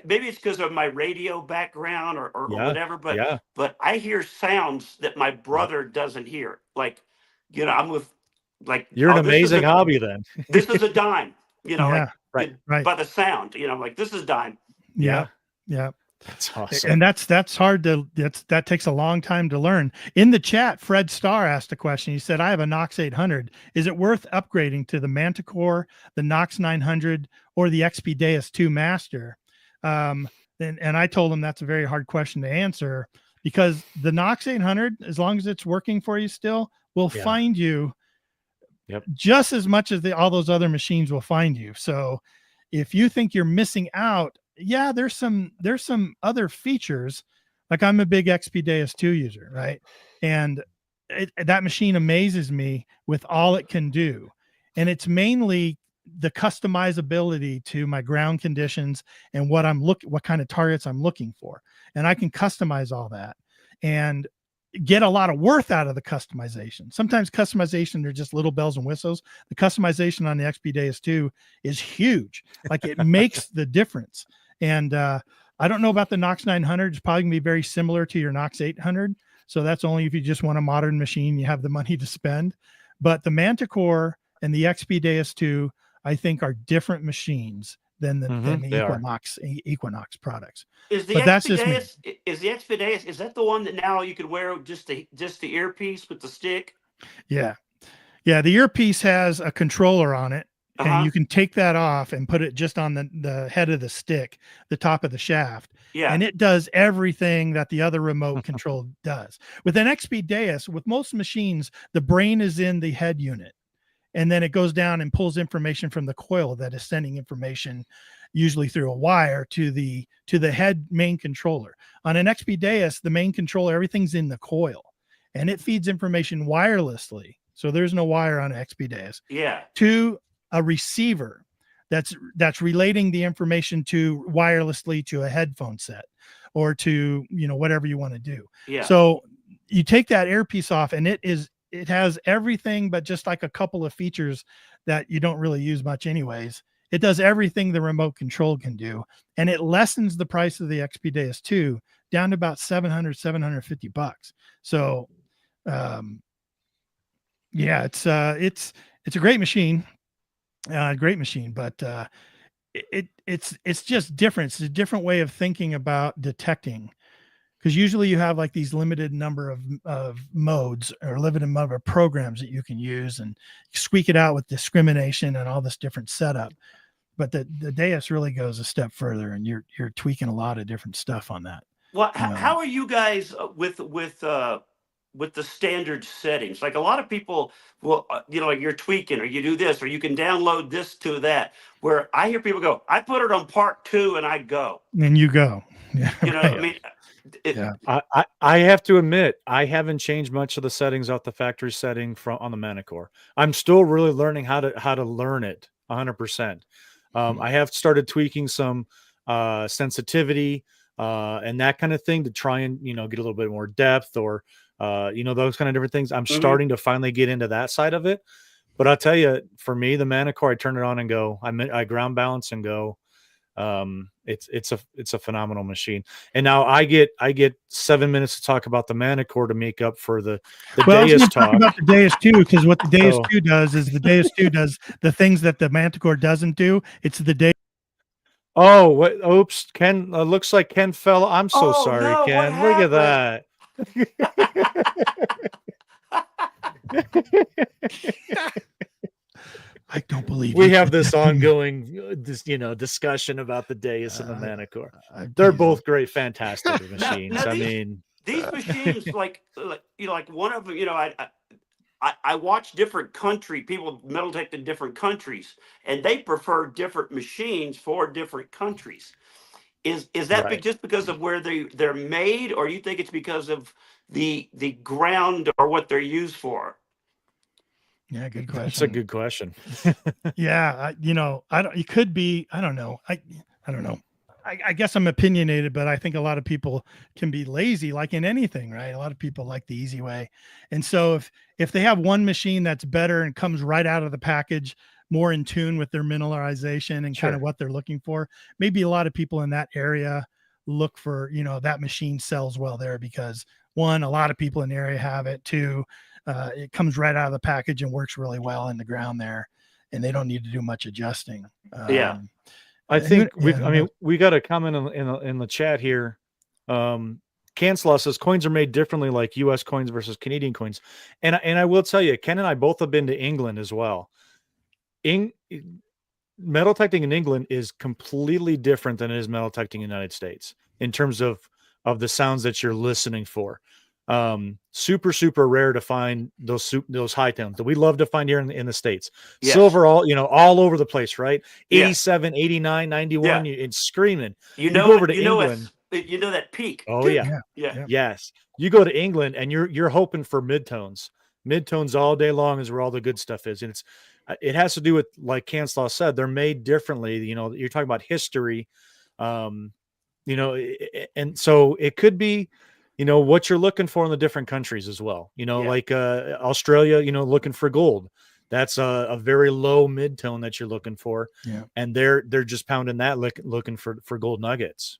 maybe it's because of my radio background or whatever, but I hear sounds that my brother doesn't hear. Like, I'm with, like, you're an amazing hobby then. This is a dime, right. By the sound, like this is dime. Yeah. That's awesome. And that's hard that takes a long time to learn. In the chat, Fred Starr asked a question. He said, I have a Knox 800. Is it worth upgrading to the Manticore, the Knox 900, or the XP Deus 2 Master? And I told him that's a very hard question to answer, because the Knox 800, as long as it's working for you still, will find you just as much as all those other machines will find you. So if you think you're missing out, there's some other features. Like, I'm a big XP Deus 2 user, right? And that machine amazes me with all it can do. And it's mainly the customizability to my ground conditions and what kind of targets I'm looking for. And I can customize all that and get a lot of worth out of the customization. Sometimes customization are just little bells and whistles. The customization on the XP Deus 2 is huge. Like, it makes the difference. And I don't know about the Knox 900. It's probably gonna be very similar to your Knox 800. So that's only if you just want a modern machine, you have the money to spend. But the Manticore and the XP Deus 2, I think, are different machines than the Equinox products. Is the XP Deus, is that the one that now you could wear just the earpiece with the stick? Yeah. The earpiece has a controller on it. And you can take that off and put it just on the head of the stick, the top of the shaft. Yeah. And it does everything that the other remote control does. With an XP Deus, with most machines, the brain is in the head unit. And then it goes down and pulls information from the coil that is sending information, usually through a wire, to the head main controller. On an XP Deus, the main controller, everything's in the coil. And it feeds information wirelessly. So there's no wire on an XP Deus. Yeah. To a receiver that's relating the information wirelessly to a headphone set, or to whatever you want to do. Yeah. So you take that earpiece off, and it has everything but just like a couple of features that you don't really use much anyways. It does everything the remote control can do, and it lessens the price of the XP Deus 2 down to about $750. So it's a great machine. But it's just different. It's a different way of thinking about detecting, because usually you have like these limited number of modes or limited number of programs that you can use, and squeak it out with discrimination and all this different setup. But the Deus really goes a step further, and you're tweaking a lot of different stuff on that. Well, how are you guys with the standard settings? Like, a lot of people will, like, you're tweaking, or you do this, or you can download this to that, where I hear people go, I put it on part 2 and I go. And you go. Yeah, I mean, I have to admit, I haven't changed much of the settings off the factory setting on the Manicore. I'm still really learning how to learn it 100%. I have started tweaking some sensitivity, and that kind of thing to try and, get a little bit more depth or, those kind of different things. I'm starting to finally get into that side of it. But I'll tell you, for me, the Manicore, I turn it on and go, I ground balance and go. It's a phenomenal machine. And now I get 7 minutes to talk about the Manicore to make up for the Deus talk. Talk about the Deus 2, because what the Deus 2 does is the Deus 2 does the things that the Manticore doesn't do. It's the Deus. Oh, what? Oops, Ken. Looks like Ken fell. I'm so sorry, no, Ken. Look at that. I don't believe we have this ongoing discussion about the Deus and the Manicore. They're both great, fantastic machines. Now these machines, like one of them, I watch different people metal detect in different countries, and they prefer different machines for different countries. Is that right. Just because of where they're made, or you think it's because of the ground or what they're used for? Yeah, good question. That's a good question. Yeah, it could be. I don't know. I don't know. I guess I'm opinionated, but I think a lot of people can be lazy, like in anything, right? A lot of people like the easy way. And so if they have one machine that's better and comes right out of the package, more in tune with their mineralization and kind of what they're looking for, maybe a lot of people in that area look for, that machine sells well there because, one, a lot of people in the area have it. Two, it comes right out of the package and works really well in the ground there, and they don't need to do much adjusting. I think we got a comment in the chat here. Canslaw says coins are made differently, like U.S. coins versus Canadian coins, and I will tell you, Ken and I both have been to England as well. Metal detecting in England is completely different than it is metal detecting in the United States in terms of the sounds that you're listening for. Super rare to find those high tones that we love to find here in the States. Yes. Silver all over the place, right? 87, 89, 91, it's screaming. You go over to England, that peak. Oh yeah. Yes. You go to England and you're hoping for midtones all day long is where all the good stuff is. And it has to do with, like Canslaw said, they're made differently. You're talking about history, and so it could be, what you're looking for in the different countries as well. Like Australia, looking for gold. That's a very low mid-tone that you're looking for. Yeah. And they're just pounding that looking for gold nuggets.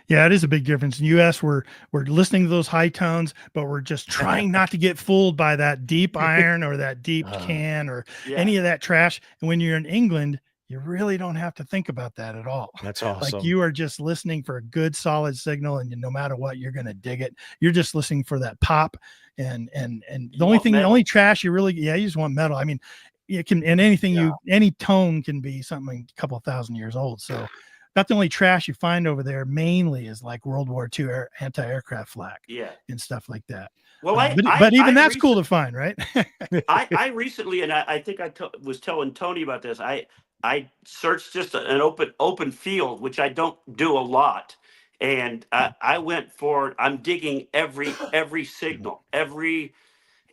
Yeah, it is a big difference. In the U.S., we're listening to those high tones, but we're just trying not to get fooled by that deep iron or that deep can or any of that trash. And when you're in England, you really don't have to think about that at all. That's awesome. Like you are just listening for a good solid signal, and no matter what, you're going to dig it. You're just listening for that pop. And the only trash you really, you just want metal. I mean, it can, and any tone can be something a couple thousand years old. So about the only trash you find over there mainly is like World War II anti-aircraft flak and stuff like that. Well, but even that's cool to find, right? I recently, and I think I was telling Tony about this. I searched just an open field, which I don't do a lot. And I went for, I'm digging every signal,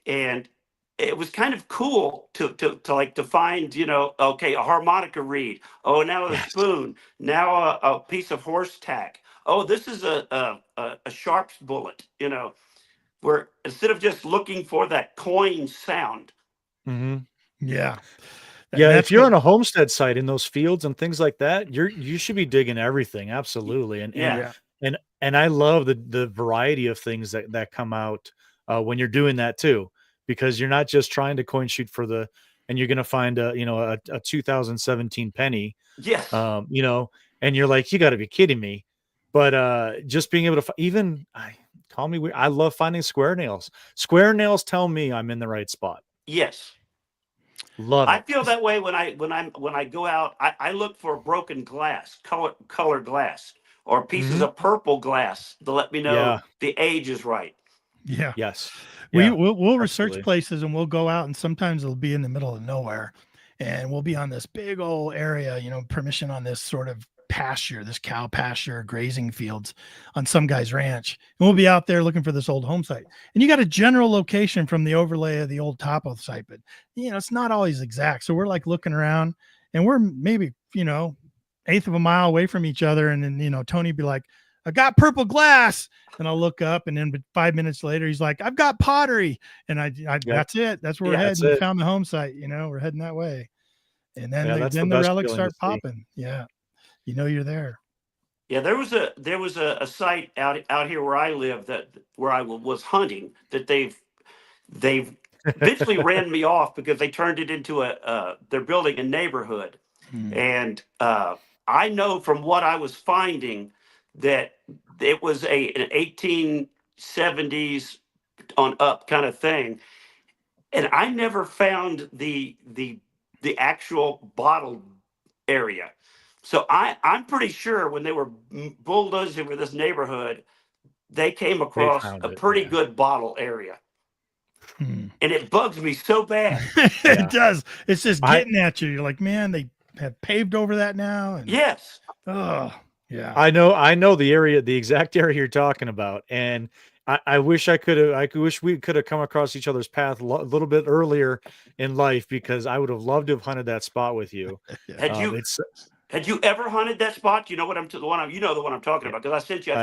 and it was kind of cool to find, okay, a harmonica reed. Oh, now a spoon. Now a piece of horse tack. Oh, this is a sharp's bullet, where instead of just looking for that coin sound. Mm-hmm. Yeah. Yeah, if you're on a homestead site in those fields and things like that, you should be digging everything. Absolutely. And I love the variety of things that come out when you're doing that too, because you're not just trying to coin shoot and you're going to find a 2017 penny. Yes. And you're like, you got to be kidding me. But just being able to call me weird, I love finding square nails. Square nails tell me I'm in the right spot. Yes. Love it. I feel that way when I go out. I look for broken glass, color glass, or pieces of purple glass to let me know the age is right. Yeah. Yes. We'll research places, and we'll go out, and sometimes it'll be in the middle of nowhere, and we'll be on this big old area, permission on this sort of pasture, this cow pasture, grazing fields on some guy's ranch. And we'll be out there looking for this old home site. And you got a general location from the overlay of the old topo site, but it's not always exact. So we're like looking around, and we're maybe, eighth of a mile away from each other. And then, Tony be like, I got purple glass. And I'll look up, and then 5 minutes later, he's like, I've got pottery. And that's it. That's where we're heading. We found the home site. We're heading that way. And then the relics start popping. Yeah. You're there. Yeah, there was a site out here where I live where I was hunting that they've eventually ran me off because they turned it into they're building a neighborhood. And I know from what I was finding that it was an 1870s on up kind of thing. And I never found the actual bottled area. So I'm pretty sure when they were bulldozing over this neighborhood, they came across a pretty good bottle area. And it bugs me so bad. It does. It's just getting at you. You're like, man, they have paved over that now. And, yes. Oh, yeah. I know the area, the exact area you're talking about. And I wish we could have come across each other's path a little bit earlier in life, because I would have loved to have hunted that spot with you. Had you ever hunted that spot? You know what the one I'm talking about, because I sent you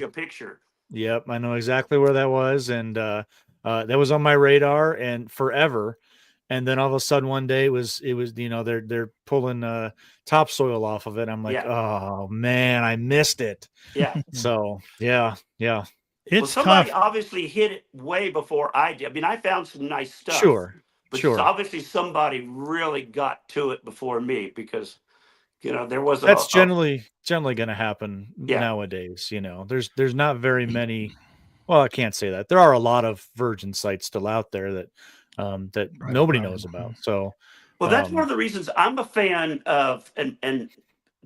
a picture. Yep, I know exactly where that was, and that was on my radar and forever. And then all of a sudden one day it was they're pulling topsoil off of it. I'm like, oh man, I missed it. Yeah. So yeah. Somebody obviously hit it way before I did. I mean, I found some nice stuff. Sure. Obviously somebody really got to it before me, because there was that's generally going to happen nowadays. There's not very many. Well, I can't say that. There are a lot of virgin sites still out there that nobody knows about. So, that's one of the reasons I'm a fan of and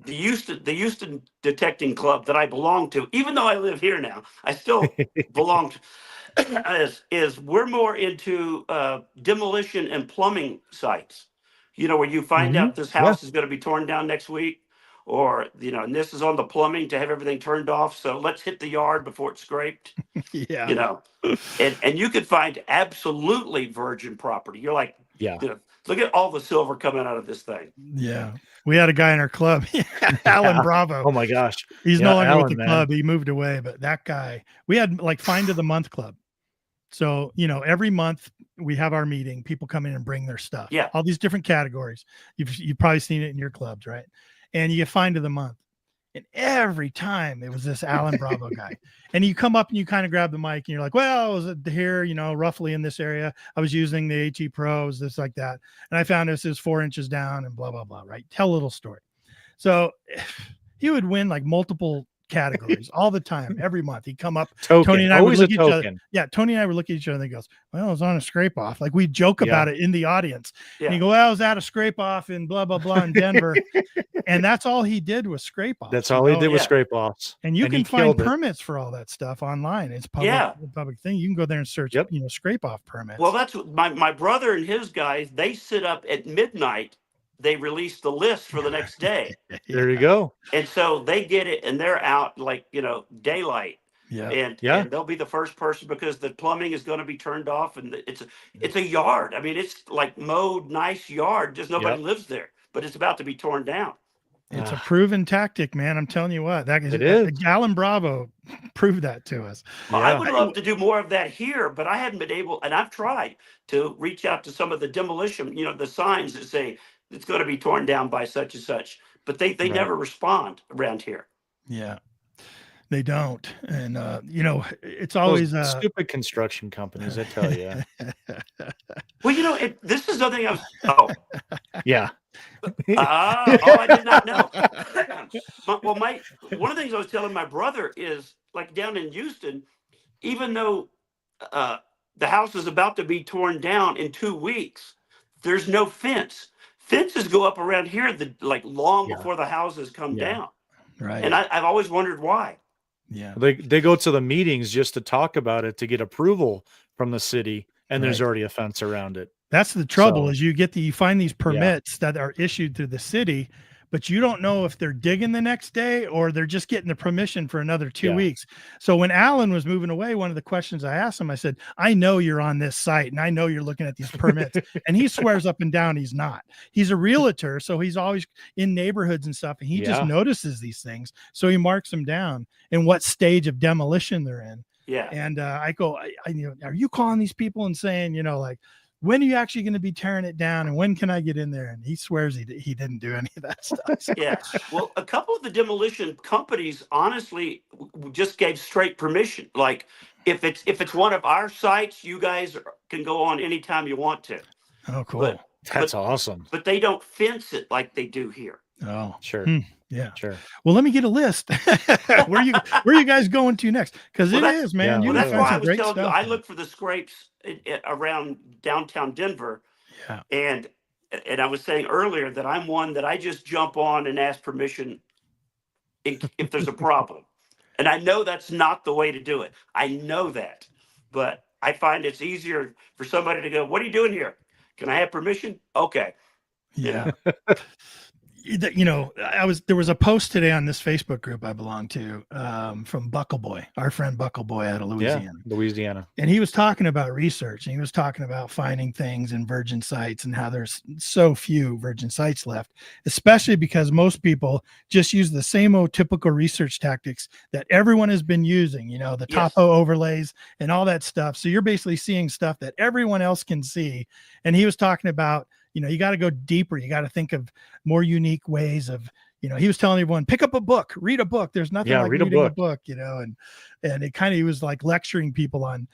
the Houston Detecting Club that I belong to. Even though I live here now, I still belong to. Is we're more into demolition and plumbing sites. Where you find out this house is going to be torn down next week, or, and this is on the plumbing to have everything turned off. So let's hit the yard before it's scraped. Yeah. And you could find absolutely virgin property. You're like, look at all the silver coming out of this thing. Yeah. We had a guy in our club, Alan Bravo. Oh my gosh. He's no longer with the club. He moved away, but that guy, we had like Find of the Month Club. So, every month we have our meeting, people come in and bring their stuff. Yeah. All these different categories. You've probably seen it in your clubs, right? And you get Find of the Month. And every time it was this Alan Bravo guy. And you come up and you kind of grab the mic and you're like, well, I was here, roughly in this area. I was using the AT Pros, this like that. And I found this is 4 inches down and blah, blah, blah, right? Tell a little story. So he would win like multiple categories all the time, every month. He'd come up. Tony and I would look at each other. Yeah, Tony and I would look at each other and he goes, well, it was on a scrape off. Like we joke about it in the audience. Yeah. And he go, well, I was at a scrape off in blah, blah, blah in Denver. And that's all he did was scrape off. That's all he did was scrape offs. And you can find permits for all that stuff online. It's public thing. You can go there and search, scrape off permits. Well, that's what my brother and his guys, they sit up at midnight. They release the list for the next day. There you go. And so they get it and they're out like, daylight. Yeah. And they'll be the first person because the plumbing is going to be turned off, and it's a yard. I mean, it's like mowed, nice yard. Just nobody lives there, but it's about to be torn down. It's a proven tactic, man. I'm telling you what, it is. Alan Bravo proved that to us. Yeah. I would love to do more of that here, but I hadn't been able, and I've tried to reach out to some of the demolition, the signs that say it's going to be torn down by such and such, but they never respond around here. Yeah, they don't. And, it's always stupid construction companies, I tell you. Well, this is something I was, yeah. I did not know. One of the things I was telling my brother is like down in Houston, even though the house is about to be torn down in 2 weeks, there's no fence. Fences go up around here long before the houses come down. Right. And I've always wondered why. Yeah. They go to the meetings just to talk about it, to get approval from the city, and there's already a fence around it. That's the trouble is you find these permits that are issued through the city, but you don't know if they're digging the next day or they're just getting the permission for another 2 weeks. So when Alan was moving away, one of the questions I asked him, I said, I know you're on this site and I know you're looking at these permits. And he swears up and down he's not. He's a realtor, so he's always in neighborhoods and stuff, and he just notices these things. So he marks them down and what stage of demolition they're in. Yeah. And I go, are you calling these people and saying, like, when are you actually going to be tearing it down and when can I get in there? And he swears he didn't do any of that stuff. So. Yeah. Well, a couple of the demolition companies honestly just gave straight permission. Like if it's one of our sites, you guys can go on anytime you want to. Oh, cool. That's awesome. But they don't fence it like they do here. Oh, sure. Yeah, sure. Well, let me get a list. where you guys going to next? Because is, man. Yeah, that's why I was telling you. I look for the scrapes around downtown Denver. Yeah. And I was saying earlier that I'm one that I just jump on and ask permission if there's a problem. And I know that's not the way to do it. I know that, but I find it's easier for somebody to go, "What are you doing here? Can I have permission?" Okay. Yeah. There was a post today on this Facebook group I belong to from Buckleboy, our friend Buckleboy out of Louisiana. Yeah, Louisiana. And he was talking about research and he was talking about finding things in virgin sites and how there's so few virgin sites left, especially because most people just use the same old typical research tactics that everyone has been using, the topo overlays and all that stuff. So you're basically seeing stuff that everyone else can see. And he was talking about, you got to go deeper. You got to think of more unique ways of, he was telling everyone, pick up a book, read a book. There's nothing like reading a book, and it kind of, he was like lecturing people on,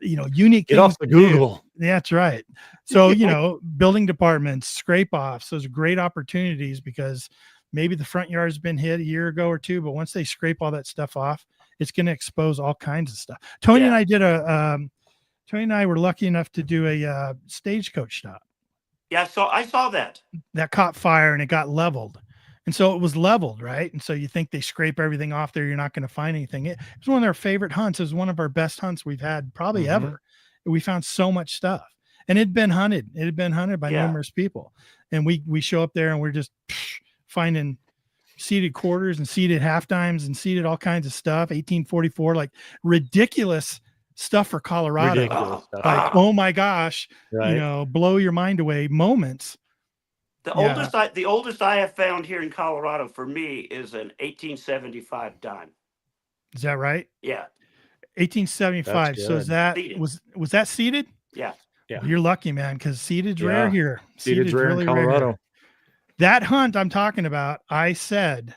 unique Get off the Google. Yeah, that's right. So, building departments, scrape offs, those are great opportunities because maybe the front yard has been hit a year ago or two, but once they scrape all that stuff off, it's going to expose all kinds of stuff. Tony and I were lucky enough to do a stagecoach stop. Yeah, so I saw that caught fire and it got leveled. And so it was leveled, right? And so you think they scrape everything off there, you're not going to find anything. It was one of their favorite hunts. It was one of our best hunts we've had probably ever. We found so much stuff. And it'd been hunted. It had been hunted by numerous people. And we show up there and we're just finding seated quarters and seated half dimes and seated all kinds of stuff. 1844, like ridiculous stuff for Colorado. Like, oh my gosh, blow your mind away moments. The oldest I have found here in Colorado for me is an 1875 dime. Is that right? Yeah. 1875. So is that seated. Was that seated? Yeah. Well, you're lucky, man, because seated's rare here. Seated's rare in Colorado. Rare. That hunt I'm talking about, I said,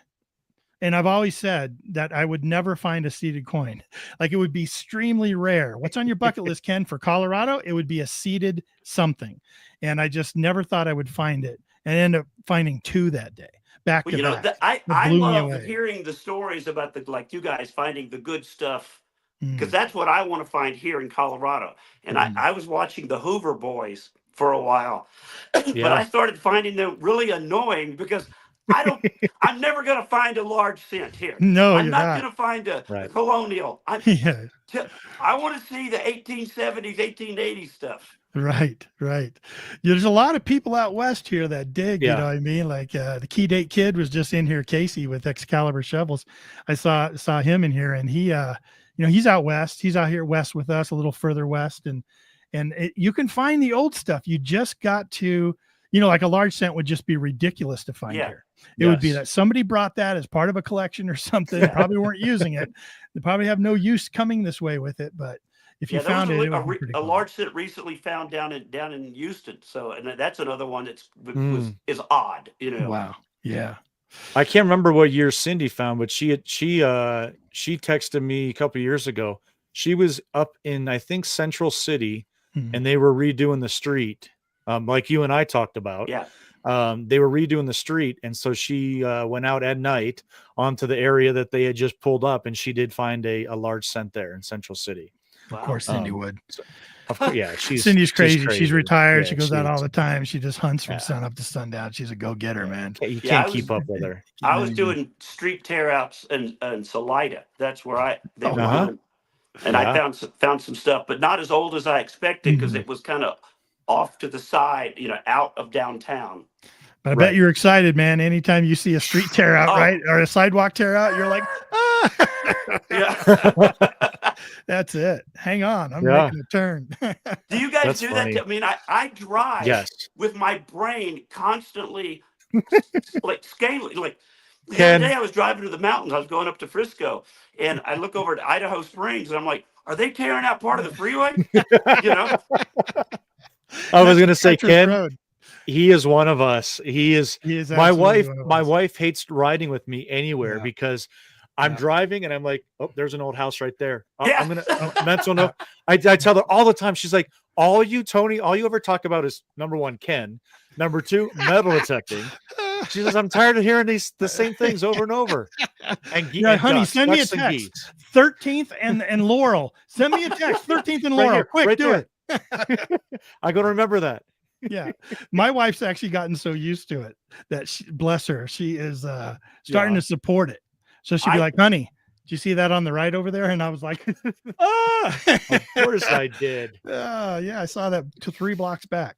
and I've always said that I would never find a seated coin. Like it would be extremely rare. What's on your bucket list, Ken, for Colorado? It would be a seated something. And I just never thought I would find it and end up finding two that day. Back to back. I love hearing the stories about like you guys finding the good stuff because that's what I want to find here in Colorado. And I was watching the Hoover Boys for a while, but I started finding them really annoying because I'm never going to find a large cent here. No, I'm not going to find a colonial. I want to see the 1870s, 1880s stuff. Right. There's a lot of people out west here that dig, you know what I mean? Like the Key Date Kid was just in here, Casey with Excalibur shovels. I saw him in here and he, he's out west. He's out here west with us, a little further west. And you can find the old stuff. You just got to, like a large cent would just be ridiculous to find here. It would be that somebody brought that as part of a collection or something. Probably weren't using it. They probably have no use coming this way with it. But if you found it, a large cent recently found down in Houston. So, and that's another one that's is odd. Wow. Yeah. I can't remember what year Cindy found, but she texted me a couple of years ago. She was up in, I think, Central City, and they were redoing the street, like you and I talked about. Yeah. They were redoing the street, and so she went out at night onto the area that they had just pulled up, and she did find a large cent there in Central City. Wow. Of course, Cindy would. So, of course, Cindy's crazy. She's retired. She goes out all the time. She just hunts from sun up to sundown. She's a go-getter, man. You can't keep up with her. I was doing street tear-outs in Salida. That's where they were. And I found some stuff, but not as old as I expected because it was kind of off to the side, out of downtown. But I bet you're excited, man. Anytime you see a street tear out, right? Or a sidewalk tear out, you're like, yeah. That's it. Hang on. I'm making a turn. Do you guys do that? I mean, I drive with my brain constantly like scaling. Like the other day I was driving to the mountains. I was going up to Frisco and I look over at Idaho Springs and I'm like, are they tearing out part of the freeway? I was going to say, Ken, he is one of us. He is my wife. My wife hates riding with me anywhere because I'm driving and I'm like, oh, there's an old house right there. Oh, I'm going to mental note. I tell her all the time. She's like, all you ever talk about is number one, Ken. Number two, metal detecting. She says, I'm tired of hearing the same things over and over. And honey, send me a text. 13th and Laurel. Send me a text. 13th and Laurel. Quick, do it. I got to remember that. Yeah. My wife's actually gotten so used to it that bless her, she is starting to support it. So she'd be like, honey, did you see that on the right over there? And I was like, of course I did. Yeah, I saw that 3 blocks back.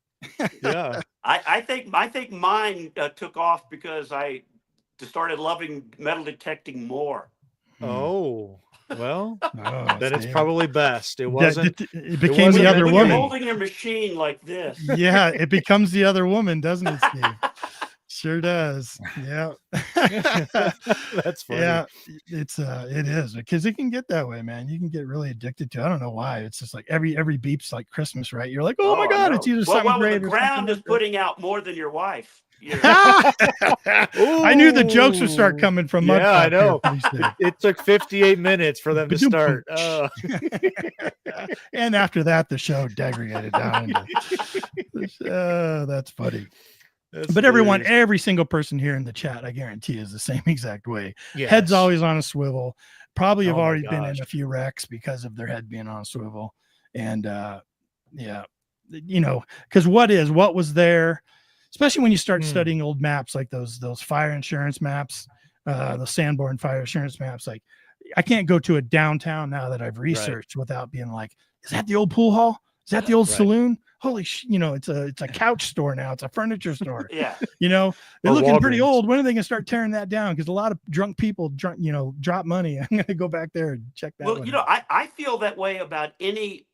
Yeah. I think mine took off because I started loving metal detecting more. Oh, well, then it's probably best. It wasn't. It became the other woman. You're holding your machine like this. Yeah, it becomes the other woman, doesn't it, Steve? Sure does. Yeah. That's funny. Yeah, it is because it can get that way, man. You can get really addicted to it. I don't know why. It's just like every beep's like Christmas, right? You're like, oh my God, it's either something great the or ground is putting out more than your wife. I knew the jokes would start coming from Mudflap. I know. It took 58 minute for them to start. And after that, the show degraded down. That's funny. But every single person here in the chat, I guarantee, is the same exact way. Yes. Head's always on a swivel. Probably have already been in a few wrecks because of their head being on a swivel. And because what was there, especially when you start studying old maps like those fire insurance maps, the Sanborn fire insurance maps. Like, I can't go to a downtown now that I've researched without being like, is that the old pool hall? Is that the old saloon? Holy it's a couch store now. It's a furniture store. Yeah. They're looking pretty old. When are they going to start tearing that down? Because a lot of drunk people, drop money. I'm going to go back there and check that. Well, I feel that way about any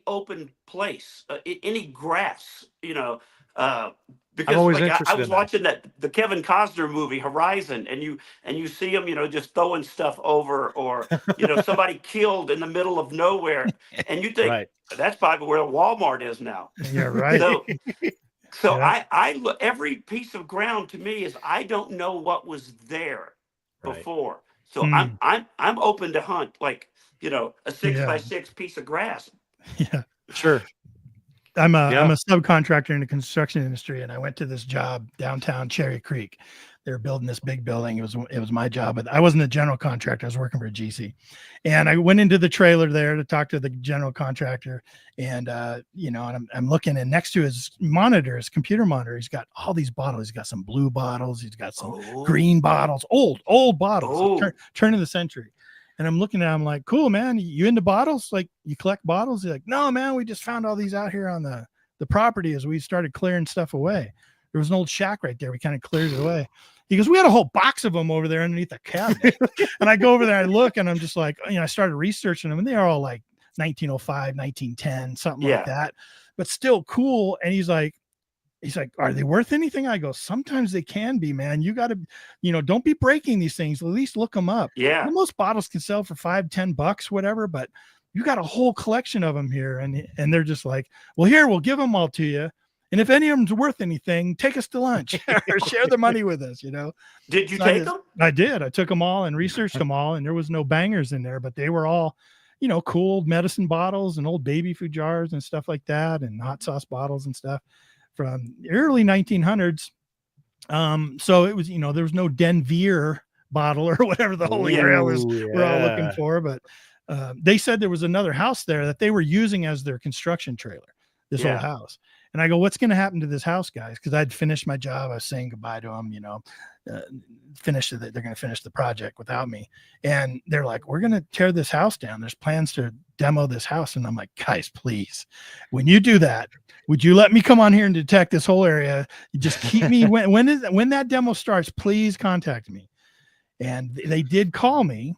open place, any grass, because I'm always I was watching the Kevin Costner movie Horizon, and you see him, just throwing stuff over, or somebody killed in the middle of nowhere, and you think that's probably where Walmart is now. Yeah, right. So I look, every piece of ground to me is I don't know what was there before, so I'm open to hunt like a 6x6 piece of grass. Yeah, sure. I'm a subcontractor in the construction industry, and I went to this job downtown Cherry Creek. They were building this big building. It was my job, but I wasn't a general contractor. I was working for a GC, and I went into the trailer there to talk to the general contractor. And and I'm looking, and next to his computer monitor, he's got all these bottles. He's got some blue bottles. He's got some green bottles, old bottles, turn of the century. And I'm looking at him like, cool, man. You into bottles? Like, you collect bottles? He's like, no, man, we just found all these out here on the property as we started clearing stuff away. There was an old shack right there. We kind of cleared it away. He goes, we had a whole box of them over there underneath the cabinet. And I go over there, I look, and I'm just like, I started researching them, and they are all like 1905, 1910, something like that, but still cool. And he's like, are they worth anything? I go, sometimes they can be, man. You got to, don't be breaking these things. At least look them up. Yeah. Most bottles can sell for $5-10, whatever, but you got a whole collection of them here. And they're just like, well, here, we'll give them all to you. And if any of them's worth anything, take us to lunch or share the money with us, Did you take them? I did. I took them all and researched them all, and there was no bangers in there, but they were all, cool old medicine bottles and old baby food jars and stuff like that, and hot sauce bottles and stuff from the early 1900s. So it was, there was no Denver bottle or whatever the Holy Grail is we're all looking for. But they said there was another house there that they were using as their construction trailer, this old house. And I go, what's going to happen to this house, guys? Because I'd finished my job. I was saying goodbye to them, they're going to finish the project without me. And they're like, we're going to tear this house down. There's plans to demo this house. And I'm like, guys, please, when you do that, would you let me come on here and detect this whole area? You just keep me when that demo starts, please contact me. And they did call me,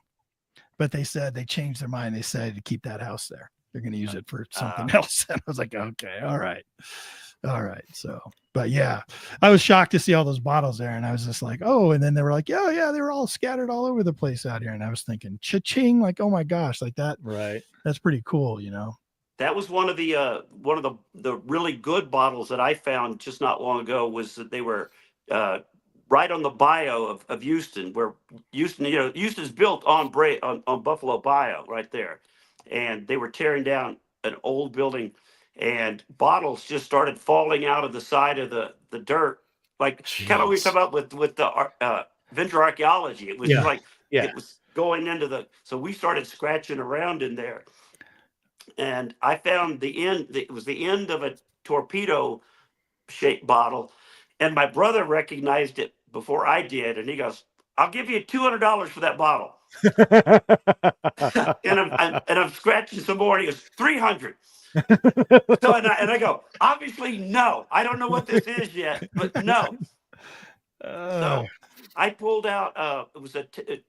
but they said they changed their mind. They said to keep that house there. They're going to use it for something else. And I was like, okay, all right. So, but yeah, I was shocked to see all those bottles there. And I was just like, oh, and then they were like, oh yeah, they were all scattered all over the place out here. And I was thinking cha-ching, like, oh my gosh, like that. Right. That's pretty cool. That was one of the really good bottles that I found just not long ago. Was that they were right on the bayou of Houston, where Houston's built on Buffalo Bayou right there. And they were tearing down an old building, and bottles just started falling out of the side of the dirt, like kind of we talk about with the venture archaeology. It was it was going into so we started scratching around in there, and I found the end. It was the end of a torpedo shaped bottle, and my brother recognized it before I did, and he goes, "I'll give you $200 for that bottle." and I'm scratching some more, and he goes, $300. So and I go, obviously no, I don't know what this is yet, but no. So I pulled out it was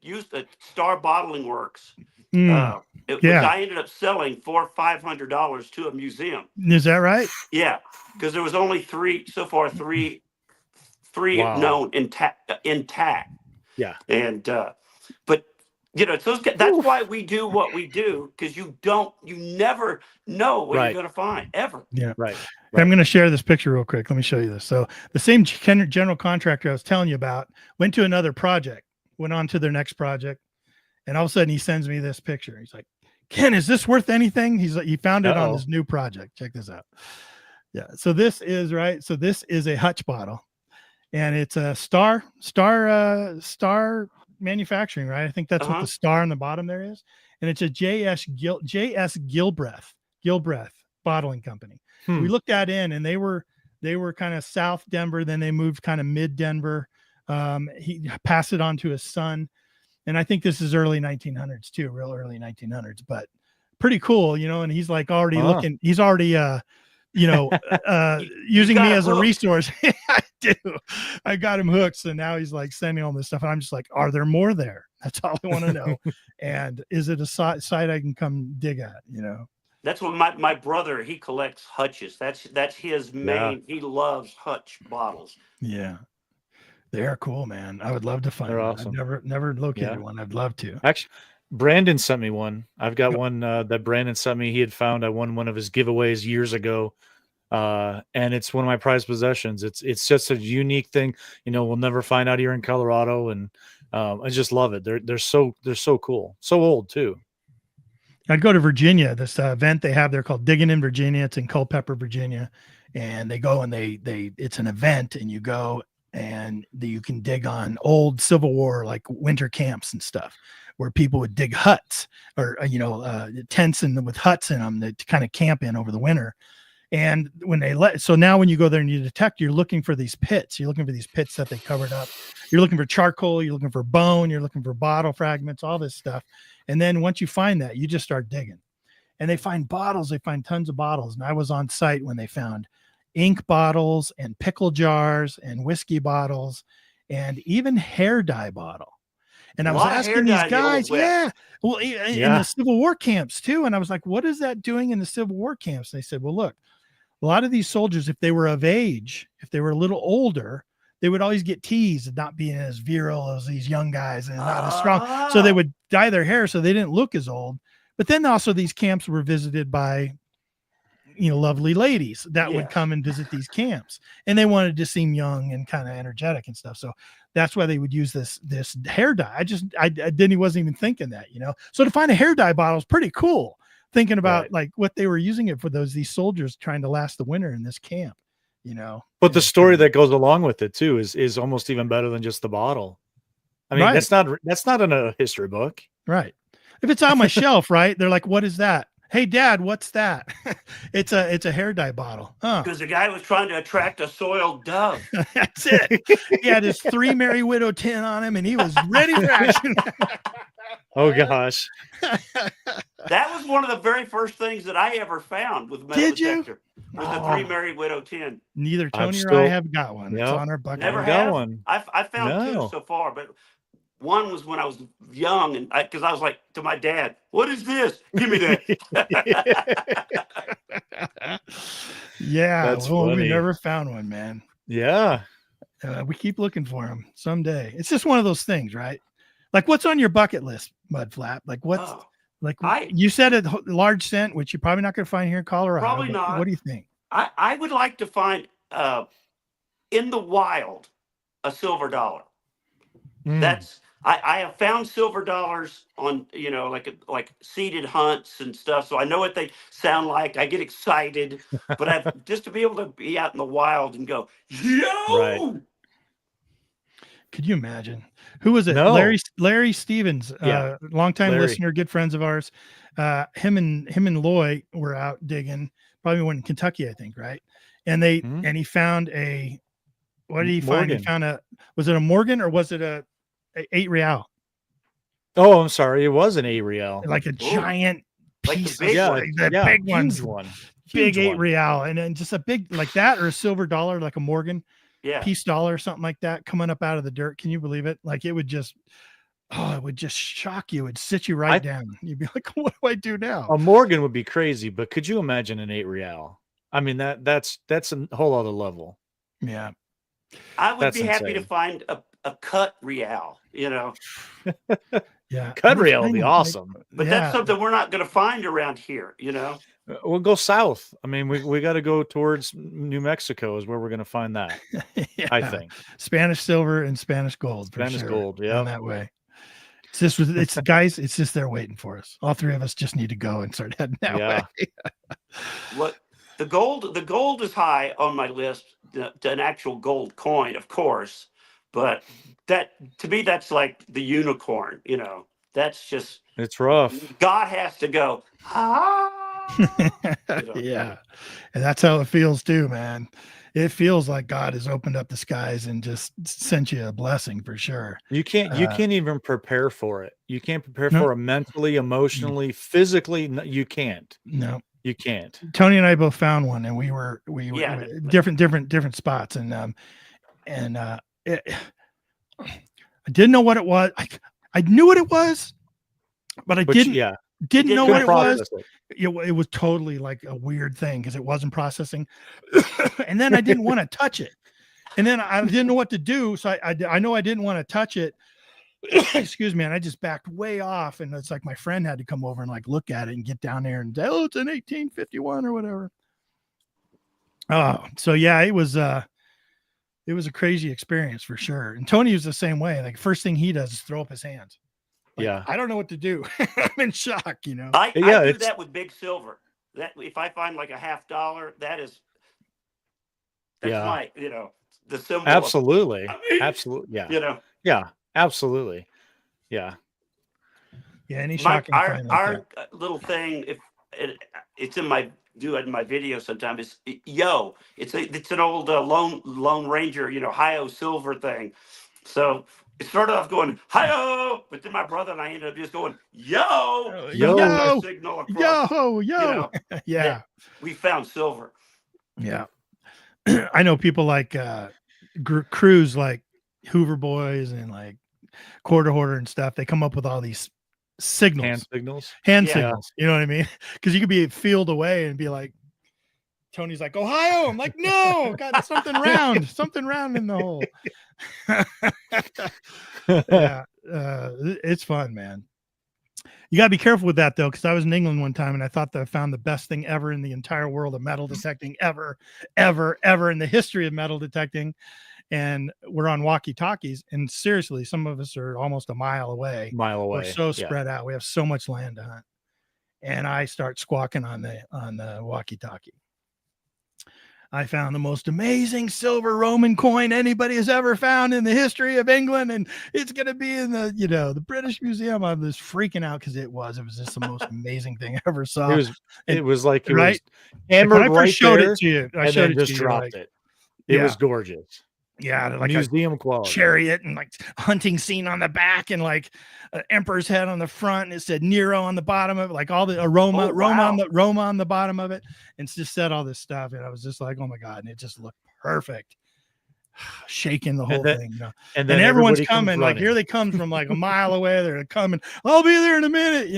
used a Star Bottling Works. I ended up selling for $500 to a museum. Is that right? Yeah, because there was only three known intact. Yeah, and but so that's why we do what we do, because you never know what you're going to find ever. Yeah, right. I'm going to share this picture real quick. Let me show you this. So the same general contractor I was telling you about went to another project, went on to their next project, and all of a sudden he sends me this picture. He's like, "Ken, is this worth anything?" He's like, he found it on his new project. Check this out. Yeah. So this is right. So this is a Hutch bottle, and it's a Star manufacturing, right? I think that's what the star on the bottom there is. And it's a JS Gilbreth bottling company. We looked that in, and they were kind of South Denver. Then they moved kind of mid Denver. He passed it on to his son. And I think this is early 1900s too, real early 1900s, but pretty cool, and he's like already looking, he's already, using me as a resource. I do. I got him hooked. So now he's like sending all this stuff. And I'm just like, are there more there? That's all I want to know. And is it a site I can come dig at, That's what my brother, he collects Hutches. That's his main, he loves Hutch bottles. Yeah. They're cool, man. I would love to find one. Awesome. I've never located one. I'd love to. Actually, Brandon sent me one. I've got one that Brandon sent me. He had found. I won one of his giveaways years ago, and it's one of my prized possessions. It's just a unique thing. We'll never find out here in Colorado, and I just love it. They're so cool. So old too. I'd go to Virginia. This event they have there called Digging in Virginia. It's in Culpeper, Virginia, and they go and they it's an event, and you go and you can dig on old Civil War like winter camps and stuff, where people would dig huts or tents with huts in them to kind of camp in over the winter. And when so now when you go there and you detect, you're looking for these pits. You're looking for these pits that they covered up. You're looking for charcoal. You're looking for bone. You're looking for bottle fragments, all this stuff. And then once you find that, you just start digging. And they find bottles. They find tons of bottles. And I was on site when they found ink bottles and pickle jars and whiskey bottles and even hair dye bottle. And I was asking these guys, in the Civil War camps too. And I was like, what is that doing in the Civil War camps? And they said, well, look, a lot of these soldiers, if they were of age, if they were a little older, they would always get teased of not being as virile as these young guys and not as strong. So they would dye their hair so they didn't look as old. But then also these camps were visited by lovely ladies that would come and visit these camps, and they wanted to seem young and kind of energetic and stuff. So that's why they would use this hair dye. I wasn't even thinking that, so to find a hair dye bottle is pretty cool, thinking about like what they were using it for, these soldiers trying to last the winter in this camp, but the story that goes along with it too is almost even better than just the bottle. I mean, that's not in a history book, right? If it's on my shelf, right, they're like, what is that? Hey, Dad, what's that? It's a hair dye bottle. Because the guy was trying to attract a soiled dove. That's it. He had his 3 Merry Widow tin on him, and he was ready for action. Oh gosh. That was one of the very first things that I ever found with metal detector. Was the 3 Merry Widow tin. Neither Tony or I have got one. Yep. It's on our bucket. Never got one. I found 2 so far, but one was when I was young, and because I was like to my dad, "What is this? Give me that." Yeah, that's funny. We never found one, man. Yeah, we keep looking for them someday. It's just one of those things, right? Like, what's on your bucket list, Mudflap? Like, what's you said a large cent, which you're probably not going to find here in Colorado. Probably not. What do you think? I would like to find in the wild a silver dollar. That's I have found silver dollars on like seeded hunts and stuff, so I know what they sound like. I get excited, but I've just to be able to be out in the wild and go, yo. Right. Could you imagine? Who was it? No. Larry Stevens, longtime listener, good friends of ours. Him and Loy were out digging, probably went in Kentucky, I think, right? And he found what did he find? He found was it a Morgan or was it a 8 real? Oh, I'm sorry. It was an 8 real. Like a giant piece. Like the big huge one. Big 8 real. And then just a big like that or a silver dollar, like a Morgan. Yeah, piece dollar or something like that coming up out of the dirt. Can you believe it? Like it would just shock you. It'd sit you right down. You'd be like, what do I do now? A Morgan would be crazy, but could you imagine an 8 real? I mean, that's a whole other level. Yeah. I would be happy to find a cut real, Yeah. Cut real would be awesome. But that's something we're not going to find around here, We'll go south. I mean, we got to go towards New Mexico is where we're going to find that. I think Spanish silver and Spanish gold. Spanish gold, yeah. In that way. It's guys. It's just there waiting for us. All 3 of us just need to go and start heading that way. What the gold is high on my list. An actual gold coin, of course, but that to me that's like the unicorn. That's just it's rough. God has to go. Yeah, and that's how it feels too, man. It feels like God has opened up the skies and just sent you a blessing for sure. You can't even prepare for it. You can't prepare for it mentally, emotionally, physically. You can't. No, you can't. Tony and I both found one, and we were different spots, and I didn't know what it was. I knew what it was, but I didn't know what it was. It was totally like a weird thing because it wasn't processing. And then I didn't want to touch it. And then I didn't know what to do. So I know I didn't want to touch it. Excuse me. And I just backed way off. And it's like my friend had to come over and like look at it and get down there and say, oh, it's an 1851 or whatever. Oh, so yeah, it was a crazy experience for sure. And Tony was the same way. Like first thing he does is throw up his hands. Like, I don't know what to do. I'm in shock, I do that with big silver. That if I find like a $50, that's my, the symbol. Absolutely. Absolutely. Yeah. Yeah. Absolutely. Yeah. Yeah. Any shocking our little thing, if it's in my video sometimes, it's an old Lone Ranger, Hi-Yo silver thing. So it started off going hi-yo, but then my brother and I ended up just going yo. Signal across, yo. Yeah. We found silver. Yeah. I know people like crews like Hoover Boys and like Quarter Hoarder and stuff. They come up with all these signals. Hand signals. You know what I mean? Because you could be a field away and be like, Tony's like, Ohio. I'm like, no, got something round in the hole. Yeah, it's fun, man. You got to be careful with that, though, because I was in England one time and I thought that I found the best thing ever in the entire world of metal detecting, ever in the history of metal detecting. And we're on walkie-talkies. And seriously, some of us are almost a mile away. We're so spread out. We have so much land to hunt. And I start squawking on the walkie-talkie. I found the most amazing silver Roman coin anybody has ever found in the history of England. And it's going to be in the, the British Museum. I was freaking out because it was just the most amazing thing I ever saw. It was like it right? was hammered when I first showed it to you, and then just dropped it. It was gorgeous. Yeah, like museum quality chariot and like hunting scene on the back and like an emperor's head on the front. And it said Nero on the bottom of it, like all the Roma on the bottom of it, and it's just said all this stuff. And I was just like, oh my god! And it just looked perfect, shaking the whole thing. And then everyone's coming. Like here they come from like a mile away. They're coming. I'll be there in a minute.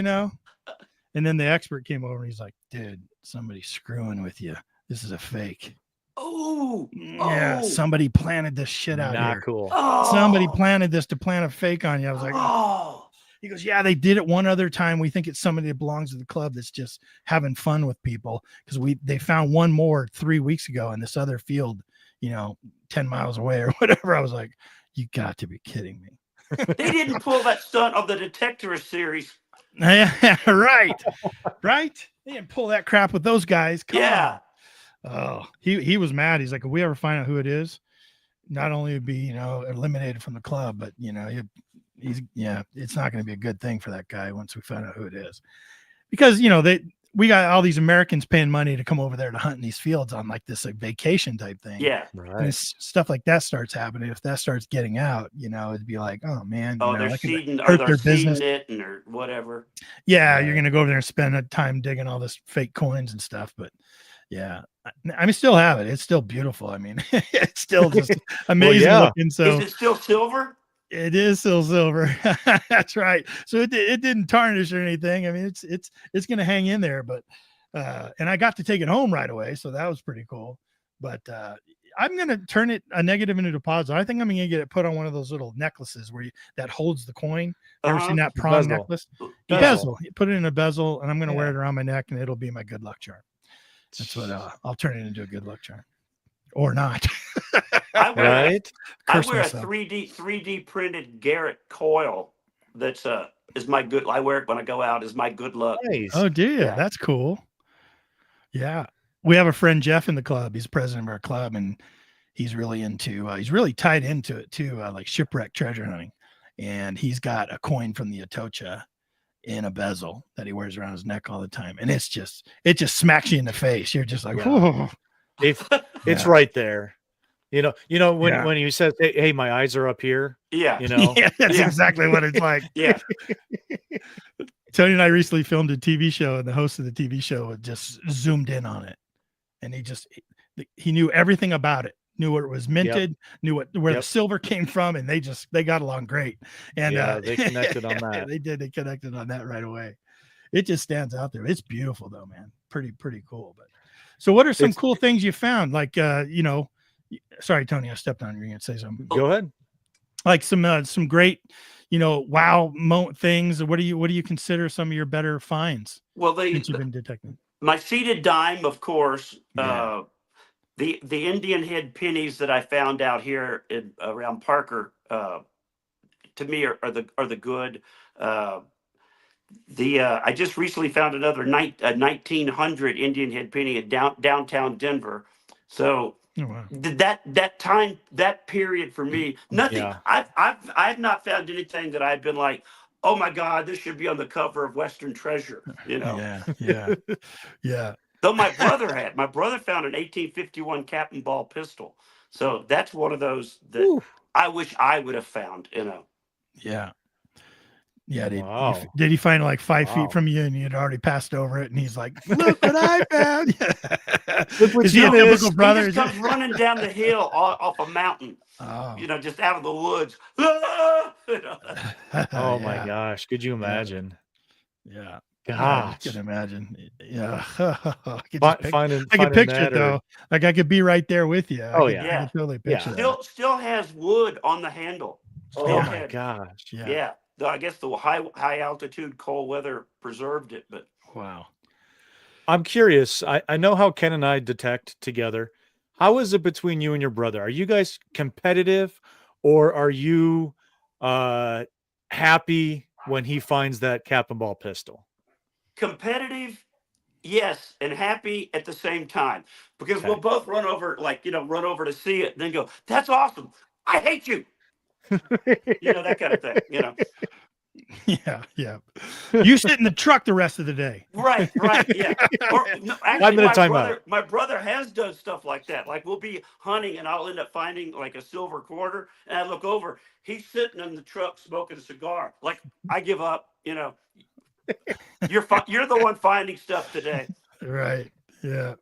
And then the expert came over and he's like, dude, somebody's screwing with you. This is a fake. Oh, yeah. Somebody planted this shit out Not here. Cool. Somebody planted this to plant a fake on you. I was like, He goes, yeah, they did it one other time. We think it's somebody that belongs to the club that's just having fun with people because they found one more 3 weeks ago in this other field, 10 miles away or whatever. I was like, you got to be kidding me. They didn't pull that stunt of the Detector series. Yeah, right. They didn't pull that crap with those guys. Come on. Oh, he was mad. He's like, if we ever find out who it is, not only would be, eliminated from the club, but it's not going to be a good thing for that guy once we find out who it is, because, we got all these Americans paying money to come over there to hunt in these fields on like this like vacation type thing. Yeah. Right. And stuff like that starts happening. If that starts getting out, it'd be like, oh man, they're seeding it or whatever. Yeah. You're going to go over there and spend time digging all this fake coins and stuff. But yeah, I mean, still have it. It's still beautiful. I mean, it's still just amazing looking. So is it still silver? It is still silver. That's right. So it didn't tarnish or anything. I mean, it's going to hang in there, but, and I got to take it home right away. So that was pretty cool, but, I'm going to turn a negative into a positive. I think I'm going to get it put on one of those little necklaces that holds the coin. Ever seen that prawn necklace? Bezel. You put it in a bezel and I'm going to wear it around my neck and it'll be my good luck charm. That's what I'll turn it into a good luck charm, or not. I wear a 3D printed Garrett coil. That's is my good. I wear it when I go out. Is my good luck. Nice. Oh, do you? Yeah. That's cool. Yeah, we have a friend Jeff in the club. He's president of our club, and he's really into. He's really tied into it too, like shipwreck treasure hunting. And he's got a coin from the Atocha in a bezel that he wears around his neck all the time, and it just smacks you in the face. You're just like, it's right there. When he says, hey, my eyes are up here. Yeah. That's exactly what it's like. Yeah. Tony and I recently filmed a TV show, and the host of the TV show just zoomed in on it, and he knew everything about it. Knew where it was minted, knew where the silver came from, and they got along great. And they connected on that. They did. They connected on that right away. It just stands out there. It's beautiful though, man. Pretty cool. But so what are some cool things you found? Like sorry, Tony, I stepped on you. You're gonna say something. Go ahead. Like some great, wow things. What do you consider some of your better finds? Well, that you've been detecting. My seated dime, of course. Yeah. The Indian head pennies that I found out here around Parker, to me are the good. I just recently found another 1900 Indian head penny at downtown Denver. So that period for me, nothing. Yeah. I've not found anything that I've been like, oh my God, this should be on the cover of Western Treasure. Yeah. Though my brother found an 1851 cap and ball pistol. So that's one of those that I wish I would have found, Yeah. Yeah. Did he find like 5 feet from you and you'd already passed over it? And he's like, look what I found. Is he a typical brother? He just comes running down the hill off a mountain, just out of the woods. Oh my gosh. Could you imagine? Yeah. Gosh. I can imagine. Yeah. I can picture it though. Like I could be right there with you. I can totally picture that. Still has wood on the handle. My gosh. Yeah. I guess the high altitude cold weather preserved it, but wow. I'm curious. I know how Ken and I detect together. How is it between you and your brother? Are you guys competitive, or are you happy when he finds that cap and ball pistol? Competitive Yes, and happy at the same time, because we'll both run over, run over to see it, and then go, "That's awesome! I hate you," that kind of thing. Yeah. You sit in the truck the rest of the day. Right. Yeah. Or no, actually, my brother has done stuff like that. Like we'll be hunting, and I'll end up finding like a silver quarter, and I look over, he's sitting in the truck smoking a cigar. Like I give up. You're the one finding stuff today. Right. Yeah.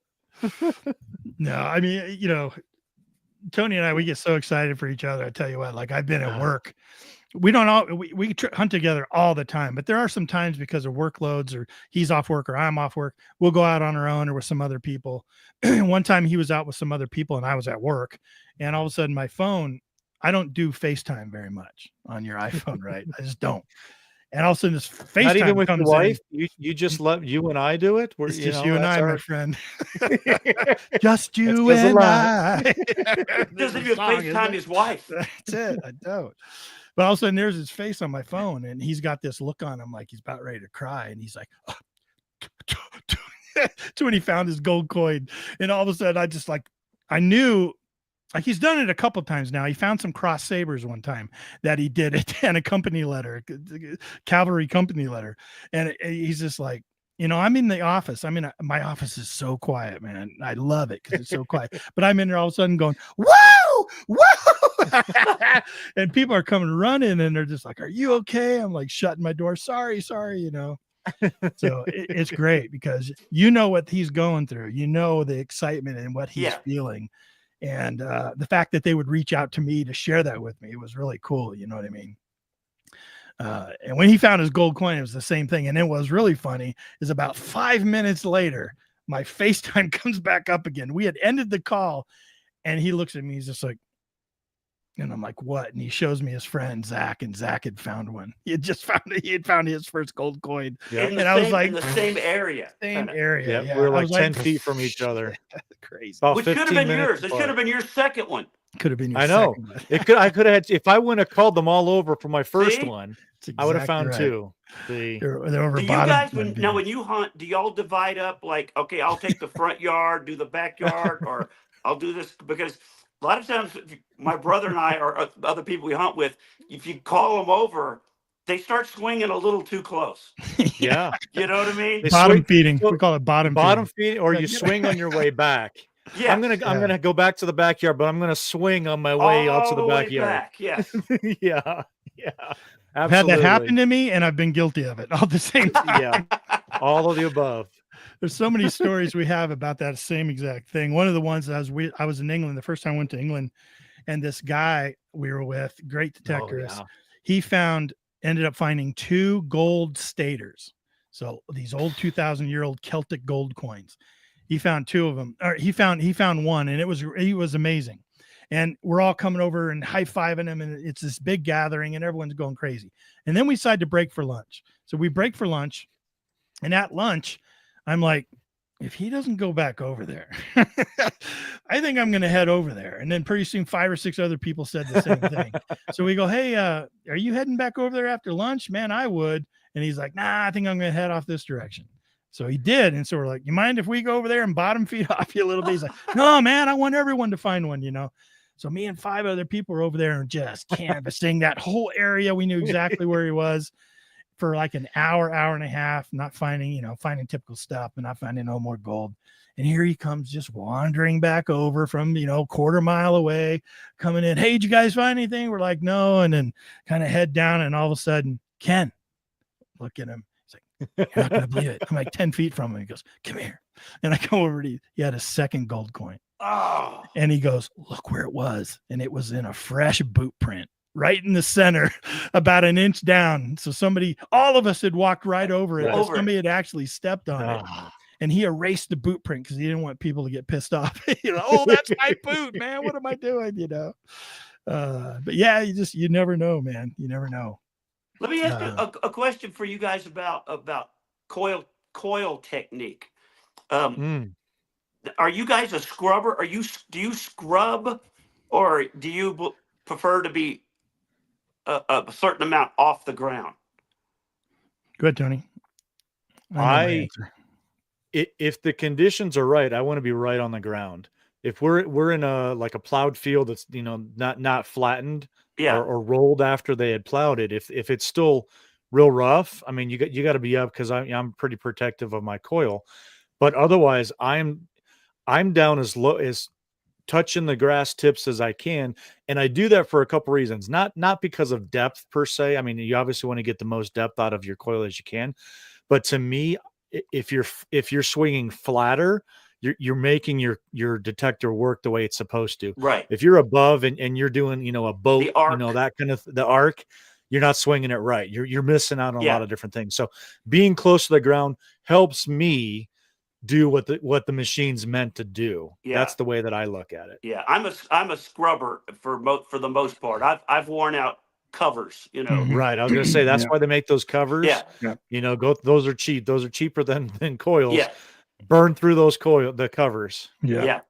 No, I mean, Tony and I, we get so excited for each other. I tell you what, like I've been at work. We don't all, we hunt together all the time, but there are some times because of workloads or he's off work or I'm off work, we'll go out on our own or with some other people. One time he was out with some other people and I was at work, and all of a sudden my phone, I don't do FaceTime very much on your iPhone, right? I just don't. And all of a sudden this FaceTime not even with comes your wife. in. You just let you and I do it. It's just you and I, my friend. Just you and I. Doesn't even FaceTime his wife. That's it. I don't. But all of a sudden there's his face on my phone, and he's got this look on him like he's about ready to cry. And he's like, to when he found his gold coin. And all of a sudden I knew, like he's done it a couple times now. He found some cross sabers one time that he did it and a company letter, cavalry company letter. And he's just like, I'm in the office. I mean, my office is so quiet, man. I love it because it's so quiet. But I'm in there all of a sudden going, whoa, whoa. And people are coming running and they're just like, are you okay? I'm like shutting my door. Sorry. So it's great because what he's going through, the excitement and what he's feeling. And the fact that they would reach out to me to share that with me, it was really cool. You know what I mean? And when he found his gold coin, it was the same thing. And it was really funny is about 5 minutes later, my FaceTime comes back up again. We had ended the call and he looks at me. He's just like, and I'm like, what? And he shows me his friend, Zach, and Zach had found one. He had found his first gold coin. Yep. And I was like, in the same area. Yeah. We were like 10 feet from each other. Crazy. Which could have been yours. It could have been your second one. Could have been your I know. I could have had, if I wouldn't have called them all over for my first one, exactly I would have found two. They're over do you guys, when you hunt, do y'all divide up like, okay, I'll take the front yard, do the backyard, or I'll do this? Because a lot of times my brother and I or other people we hunt with, if you call them over, they start swinging a little too close. Yeah. You know what I mean? Bottom feeding. We call it bottom feeding, or you swing on your way back. Yeah. I'm gonna go back to the backyard, but I'm gonna swing on my way out to the backyard. Yes. Yeah. Absolutely. I've had that happen to me, and I've been guilty of it all the same time. Yeah. All of the above. There's so many stories we have about that same exact thing. One of the ones I was in England the first time I went to England, and this guy we were with, great detector, he ended up finding 2 gold staters. So these old 2,000-year-old Celtic gold coins. He found 2 of them, or he found one, and he was amazing. And we're all coming over and high-fiving him, and it's this big gathering, and everyone's going crazy. And then we decide to break for lunch. So we break for lunch, and at lunch, I'm like, if he doesn't go back over there, I think I'm going to head over there. And then pretty soon 5 or 6 other people said the same thing. So we go, hey, are you heading back over there after lunch? Man, I would. And he's like, nah, I think I'm going to head off this direction. So he did. And so we're like, you mind if we go over there and bottom feed off you a little bit? He's like, no, man, I want everyone to find one, So me and 5 other people were over there and just canvassing that whole area. We knew exactly where he was for like an hour and a half, not finding, finding typical stuff, but not finding no more gold. And here he comes just wandering back over from, quarter mile away, coming in. Hey, did you guys find anything? We're like, no. And then kind of head down, and all of a sudden, Ken, look at him. He's like, you're not going to believe it. I'm like 10 feet from him. He goes, come here. And I go over to, he had a second gold coin. Oh. And he goes, look where it was. And it was in a fresh boot print right in the center, about an inch down. So all of us had walked right over it. Somebody had actually stepped on it. And he erased the boot print because he didn't want people to get pissed off. Oh, that's my boot, man. What am I doing? But yeah, you never know, man. You never know. Let me ask you a question for you guys about coil technique. Are you guys a scrubber? Do you scrub, or do you prefer to be a certain amount off the ground? Go ahead, Tony. if the conditions are right, I want to be right on the ground. If we're in a like a plowed field that's not flattened or rolled after they had plowed it, if it's still real rough, I mean you got to be up, because I'm pretty protective of my coil. But otherwise, I'm down as low as touching the grass tips as I can, and I do that for a couple reasons. Not because of depth per se. I mean, you obviously want to get the most depth out of your coil as you can, but to me, if you're swinging flatter, you're making your detector work the way it's supposed to. Right. If you're above and you're doing a boat, that kind of the arc, you're not swinging it right. You're missing out on a lot of different things. So being close to the ground helps me do what the machine's meant to do. Yeah. That's the way that I look at it. Yeah, I'm a scrubber for the most part. I've worn out covers, Right. I was going to say that's why they make those covers. Yeah. Those are cheap. Those are cheaper than coils. Yeah. Burn through the covers. Yeah.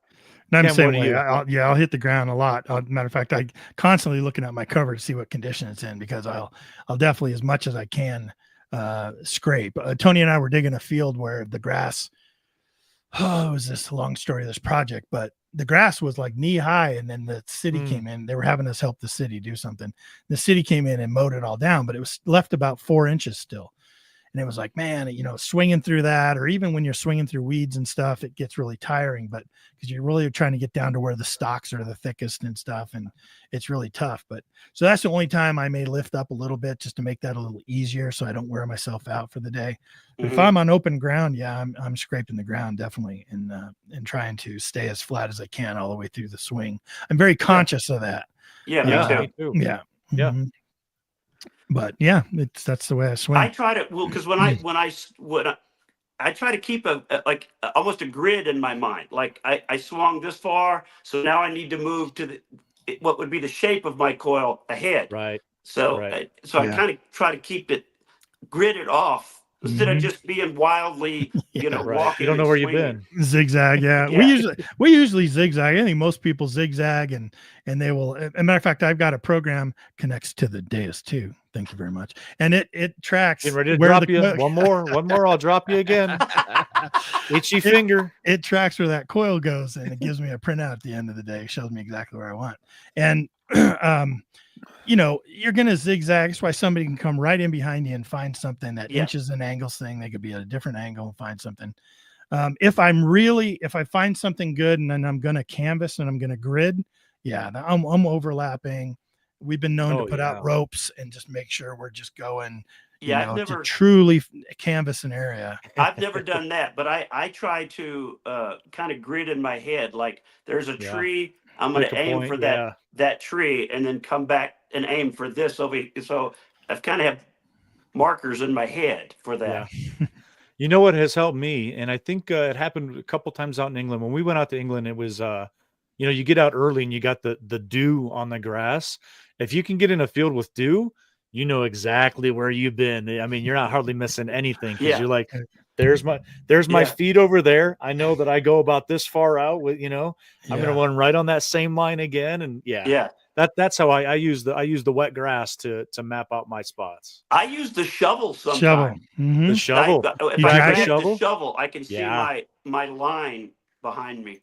And I'm the same way. I'll hit the ground a lot. Matter of fact, I constantly looking at my cover to see what condition it's in, because I'll definitely, as much as I can, scrape. Tony and I were digging a field where the grass, it was this long story of this project, but the grass was like knee high, and then the city came in. They were having us help the city do something. The city came in and mowed it all down, but it was left about 4 inches still. And it was like, man, swinging through that, or even when you're swinging through weeds and stuff, it gets really tiring, but because you're really trying to get down to where the stalks are the thickest and stuff. And it's really tough. But so that's the only time I may lift up a little bit, just to make that a little easier, so I don't wear myself out for the day. But if I'm on open ground, I'm scraping the ground definitely, and trying to stay as flat as I can all the way through the swing. I'm very conscious of that. Yeah, me too. Yeah. Yeah. Mm-hmm. But that's the way I swing. I try to, because when I try to keep almost a grid in my mind. Like I swung this far, so now I need to move to what would be the shape of my coil ahead. Right. So I kind of try to keep it gridded off, instead of just being wildly, walking. You don't know where you've been. Zigzag. Yeah. We usually zigzag. I think most people zigzag, and they will. As a matter of fact, I've got a program connects to the dais too. Thank you very much. And it tracks. Get ready to drop you. One more. I'll drop you again. Itchy finger. It tracks where that coil goes, and it gives me a printout at the end of the day. It shows me exactly where I want. And you're going to zigzag. That's why somebody can come right in behind you and find something that inches and angles thing. They could be at a different angle and find something. If I find something good, and then I'm going to canvas and I'm going to grid, I'm overlapping. We've been known to put out ropes and just make sure we're just going, to truly canvas an area. I've never done that, but I try to kind of grid in my head. Like there's a tree, I'm going to aim for that tree, and then come back and aim for this over here. So I've kind of have markers in my head for that. Yeah. You know what has helped me, and I think it happened a couple times out in England. When we went out to England, it was you get out early and you got the dew on the grass. If you can get in a field with dew, you know exactly where you've been. I mean, you're not hardly missing anything, because you're like, there's my feet over there. I know that I go about this far out with, I'm going to run right on that same line again. And that's how I use the wet grass to map out my spots. I use the shovel sometimes. The shovel. If I grab the shovel, I can see my line behind me.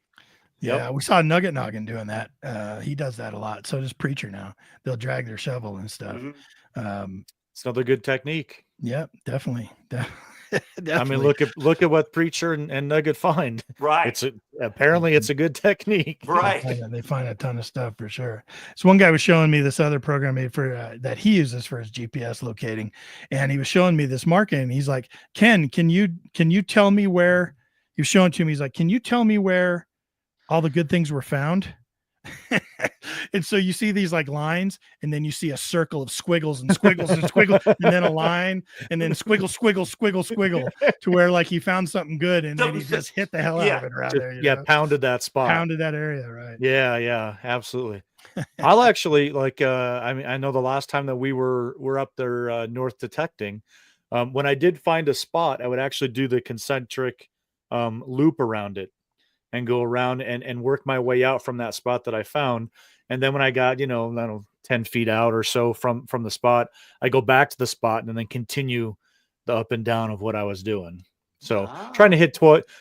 Yeah, we saw Nugget Noggin doing that. He does that a lot. So does Preacher now. They'll drag their shovel and stuff. It's another good technique. Yeah, definitely. Definitely. I mean, look at what Preacher and Nugget find. Right. Apparently it's a good technique. Right. They find a ton of stuff for sure. So one guy was showing me this other program made for that he uses for his GPS locating, and he was showing me this marking, and he's like, Ken, can you tell me where? He was showing it to me. He's like, can you tell me where all the good things were found? And so you see these like lines, and then you see a circle of squiggles and squiggles and squiggles, and then a line, and then squiggle, squiggle, squiggle, squiggle, to where like he found something good, and then he just hit the hell out of it around there. Pounded that spot. Pounded that area, right? Yeah, absolutely. I'll actually I know the last time that we're up there north detecting, when I did find a spot, I would actually do the concentric loop around it, and go around and work my way out from that spot that I found. And then when I got, 10 feet out or so from the spot, I go back to the spot and then continue the up and down of what I was doing. So trying to hit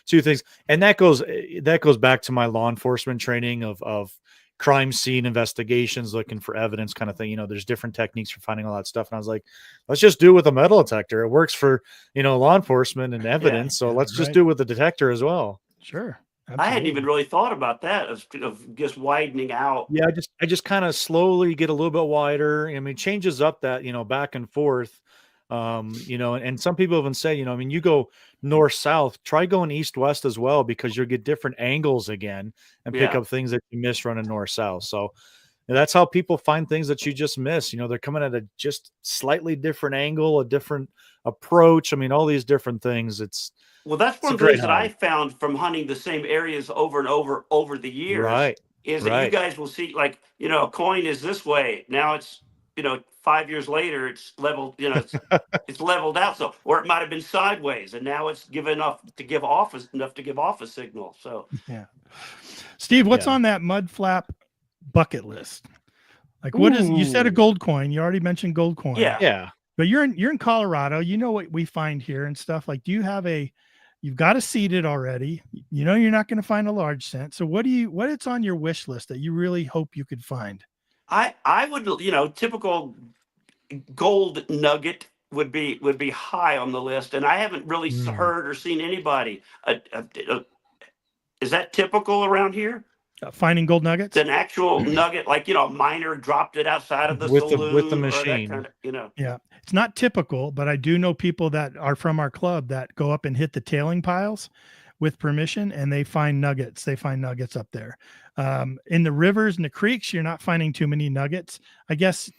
two things. And that goes back to my law enforcement training of crime scene investigations, looking for evidence kind of thing. You know, there's different techniques for finding all that stuff. And I was like, let's just do it with a metal detector. It works for, law enforcement and evidence. So let's just do it with the detector as well. Sure. Absolutely. I hadn't even really thought about that of just widening out. Yeah. I just kind of slowly get a little bit wider. I mean, changes up that, back and forth. And some people even say, you go north, south, try going east, west as well, because you'll get different angles again and pick up things that you miss running north, south. So that's how people find things that you just miss. They're coming at a just slightly different angle, a different approach. I mean, all these different things. That's one of the things that I found from hunting the same areas over and over the years. Right. Is that you guys will see, like, a coin is this way. Now it's, 5 years later, it's leveled, it's leveled out. So, or it might've been sideways and now it's enough to give off a signal. So, yeah. Steve, what's on that Mudflap bucket list? Like, what is, you said a gold coin, you already mentioned gold coin. Yeah. But you're in Colorado, what we find here and stuff. Like, do you have you've got a seeded already, you're not going to find a large cent. So what it's on your wish list that you really hope you could find? I would, typical gold nugget would be high on the list. And I haven't really heard or seen anybody. Is that typical around here? Finding gold nuggets? An actual nugget, like, a miner dropped it outside of the saloon with the machine. Yeah. It's not typical, but I do know people that are from our club that go up and hit the tailing piles with permission, and they find nuggets. They find nuggets up there. In the rivers and the creeks, you're not finding too many nuggets. I guess,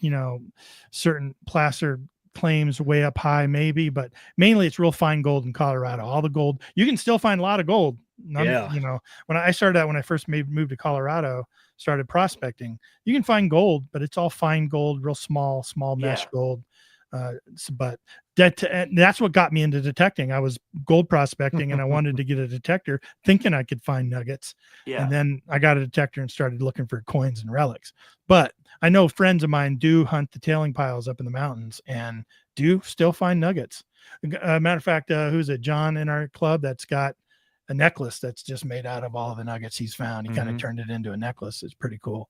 certain placer claims way up high, maybe, but mainly it's real fine gold in Colorado. All the gold, you can still find a lot of gold. When I started out, when I first moved to Colorado, started prospecting, you can find gold, but it's all fine gold, real small mesh gold. But that's what got me into detecting. I was gold prospecting and I wanted to get a detector thinking I could find nuggets. Yeah. And then I got a detector and started looking for coins and relics. But I know friends of mine do hunt the tailing piles up in the mountains and do still find nuggets. Matter of fact, who's it? John in our club that's got a necklace that's just made out of all the nuggets he's found. He kind of turned it into a necklace. It's pretty cool.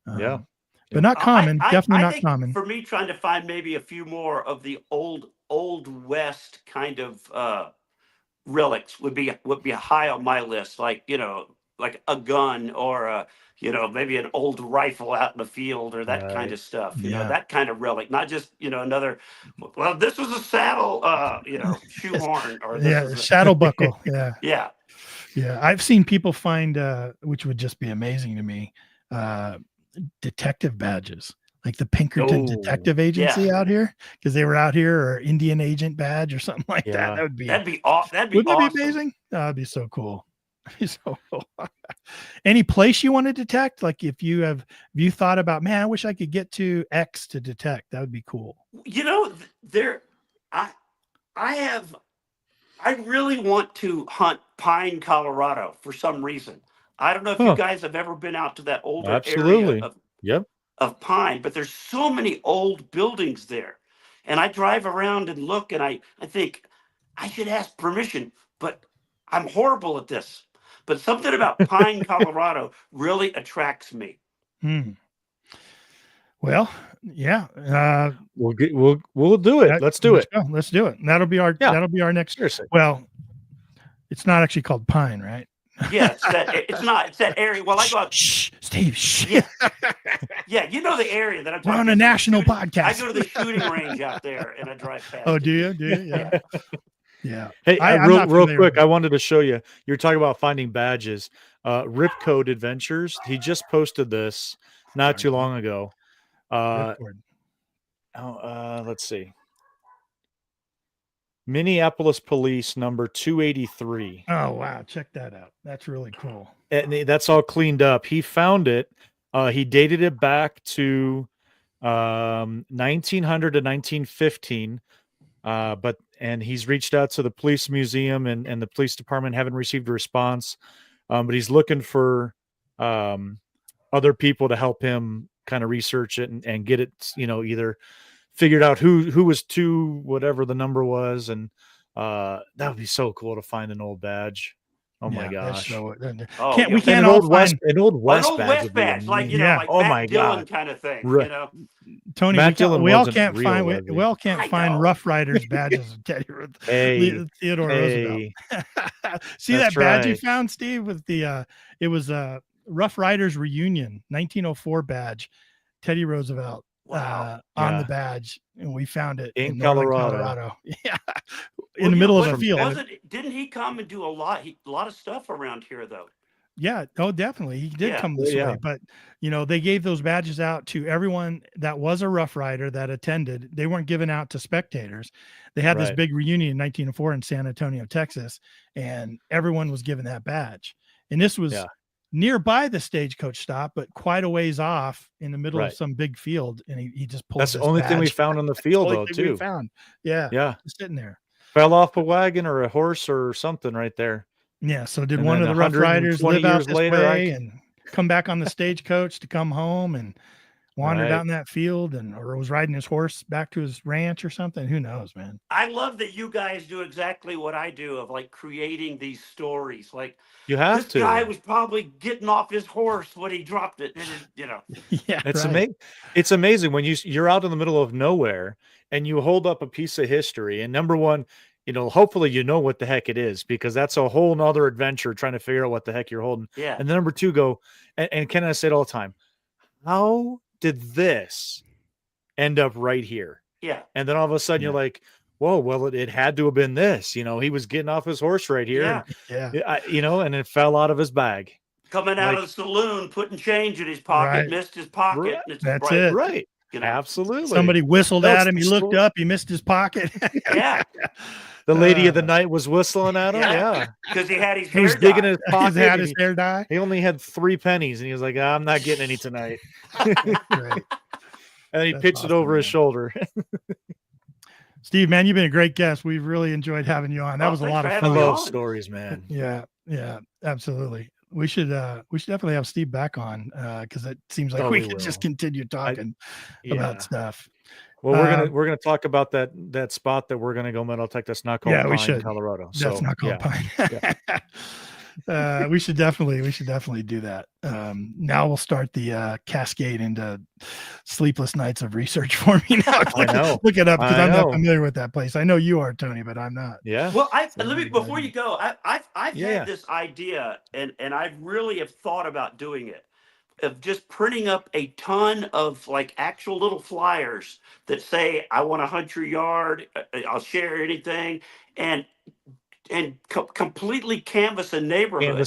But not common. Definitely not common. For me, trying to find maybe a few more of the old West kind of relics would be high on my list. Like, like a gun or maybe an old rifle out in the field or that kind of stuff. That kind of relic, not just another. Well, this was a saddle, shoehorn or saddle buckle. Yeah. I've seen people find, which would just be amazing to me. Detective badges, like the Pinkerton Detective Agency out here, because they were out here, or Indian agent badge or something like that. That'd be awesome. Wouldn't that be amazing? That'd be so cool. So cool. Any place you want to detect? Like if you thought about, man, I wish I could get to X to detect. That would be cool. I really want to hunt Pine, Colorado for some reason. I don't know if you guys have ever been out to that older area of Pine, but there's so many old buildings there. And I drive around and look and I think I should ask permission, but I'm horrible at this. But something about Pine, Colorado really attracts me. Well, yeah. We'll do it. Let's do it. Let's do it. And that'll be our next. Seriously. Well, it's not actually called Pine, right? Yeah, it's that area. Well, I go out. Steve. Yeah, the area that I'm talking about. We're on a national podcast. I go to the shooting range out there and I drive past. Oh, do you? Yeah. Yeah. Hey, real quick, I wanted to show you. You're talking about finding badges. Ripcode Adventures. He just posted this not too long ago. Let's see. Minneapolis Police number 283. Oh, wow. Check that out. That's really cool. And that's all cleaned up. He found it. He dated it back to 1900 to 1915. And he's reached out to the police museum and the police department, haven't received a response. But he's looking for other people to help him kind of research it and get it, either figured out who was to whatever the number was. And That would be so cool to find an old badge. Oh my gosh! So, we can't an old West badge, like like oh Matt my Dillon God. kind of thing. Right. Tony, we all can't find Rough Riders badges. Theodore Roosevelt. See that badge you found, Steve? With the it was a Rough Riders reunion, 1904 badge, Teddy Roosevelt. On the badge, and we found it in Colorado. Yeah, in the middle of a field. Didn't he come and do a lot of stuff around here though? Yeah, definitely. He did come this way, but they gave those badges out to everyone that was a Rough Rider that attended. They weren't given out to spectators. They had this big reunion in 1904 in San Antonio, Texas, and everyone was given that badge. And this was nearby the stagecoach stop, but quite a ways off in the middle of some big field. And he just pulled. That's the only thing we found on the field, though, too. Yeah, just sitting there. Fell off a wagon or a horse or something right there. Yeah. So did one of the Rough Riders live out this way and come back on the stagecoach to come home and wandered out in that field or was riding his horse back to his ranch or something? Who knows, man? I love that you guys do exactly what I do of like creating these stories. Like you have this guy was probably getting off his horse when he dropped it. Yeah, it's amazing. It's amazing when you're out in the middle of nowhere and you hold up a piece of history. And number one, hopefully what the heck it is, because that's a whole nother adventure trying to figure out what the heck you're holding. Yeah. And then number two, and Ken and I say it all the time, how did this end up right here? Yeah. And then all of a sudden you're like, whoa, well, it had to have been this. He was getting off his horse right here. And it fell out of his bag. Coming out of the saloon, putting change in his pocket, missed his pocket. Right. That's it. Right. Absolutely. Somebody whistled at him. He looked up. He missed his pocket. The lady of the night was whistling at him. Yeah. Because he had his hair He was digging in his pocket. He had his hair dye. He only had 3 pennies and he was like, I'm not getting any tonight. Right. And he pitched it over his shoulder. Steve, man, you've been a great guest. We've really enjoyed having you on. That was a lot of fun. I love stories, man. Yeah, absolutely. We should definitely have Steve back on because it seems like we could just continue talking about stuff. Well, we're gonna talk about that spot that we're gonna go metal detect. That's not called Pine, Colorado. That's not called Pine. We should definitely do that. Now we'll start the cascade into sleepless nights of research for me now. Look it up because I'm not familiar with that place. I know you are, Tony, but I'm not. Yeah. Well, before you go, I've had this idea and I really have thought about doing it, of just printing up a ton of like actual little flyers that say, I want to hunt your yard. I'll share anything. And completely canvas a neighborhood.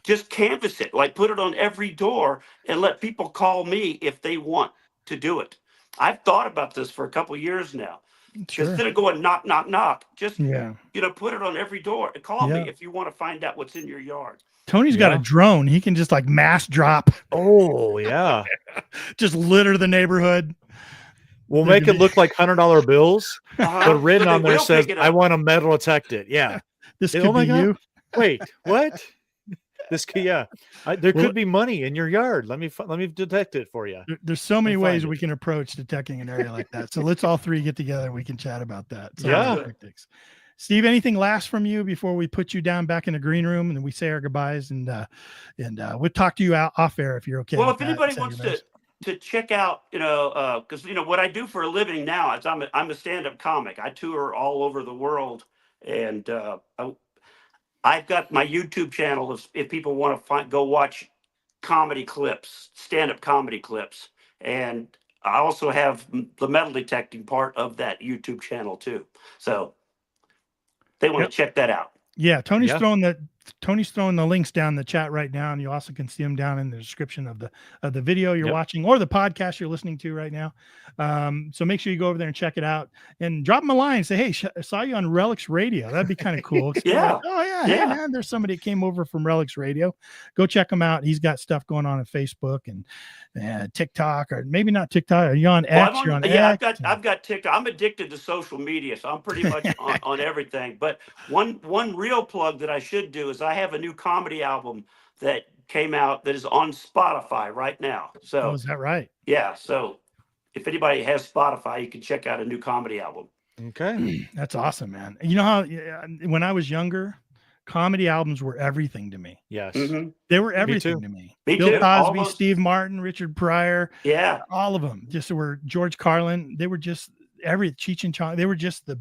Just canvas it, like put it on every door and let people call me if they want to do it. I've thought about this for a couple of years now. Sure. Instead of going knock, knock, knock, just put it on every door and call me if you want to find out what's in your yard. Tony's got a drone. He can just like mass drop. Oh yeah. Just litter the neighborhood. We'll make it look like $100 bills, but written on there says, I want to metal detect it. Yeah. This could be you. Wait, what? This could, there could be money in your yard. Let me detect it for you. There's so many ways we can approach detecting an area like that. So let's all three get together and we can chat about that. So Steve, anything last from you before we put you down back in the green room and we say our goodbyes and we'll talk to you off air if you're okay. Well, if anybody wants to check out, because what I do for a living now is I'm a stand-up comic. I tour all over the world, and I've got my YouTube channel if people want to go watch comedy clips, stand-up comedy clips, and I also have the metal detecting part of that YouTube channel too. So they want to check that out. Yeah, Tony's throwing the links down in the chat right now, and you also can see them down in the description of the video you're watching or the podcast you're listening to right now. So make sure you go over there and check it out and drop him a line. Say, hey, I saw you on Relics Radio. That'd be kind of cool. Hey, man, there's somebody that came over from Relics Radio. Go check him out. He's got stuff going on Facebook and TikTok, or maybe not TikTok. Are you on X? You're on X? I've got TikTok. I'm addicted to social media, so I'm pretty much on everything. But one real plug that I should do is I have a new comedy album that came out that is on Spotify right now. So is that right? Yeah. So if anybody has Spotify, you can check out a new comedy album. Okay. That's awesome, man. You know how when I was younger, comedy albums were everything to me. Yes. They were everything to me. Me Bill too. Cosby, Almost. Steve Martin, Richard Pryor. Yeah. All of them just were George Carlin. They were just Cheech and Chong. They were just the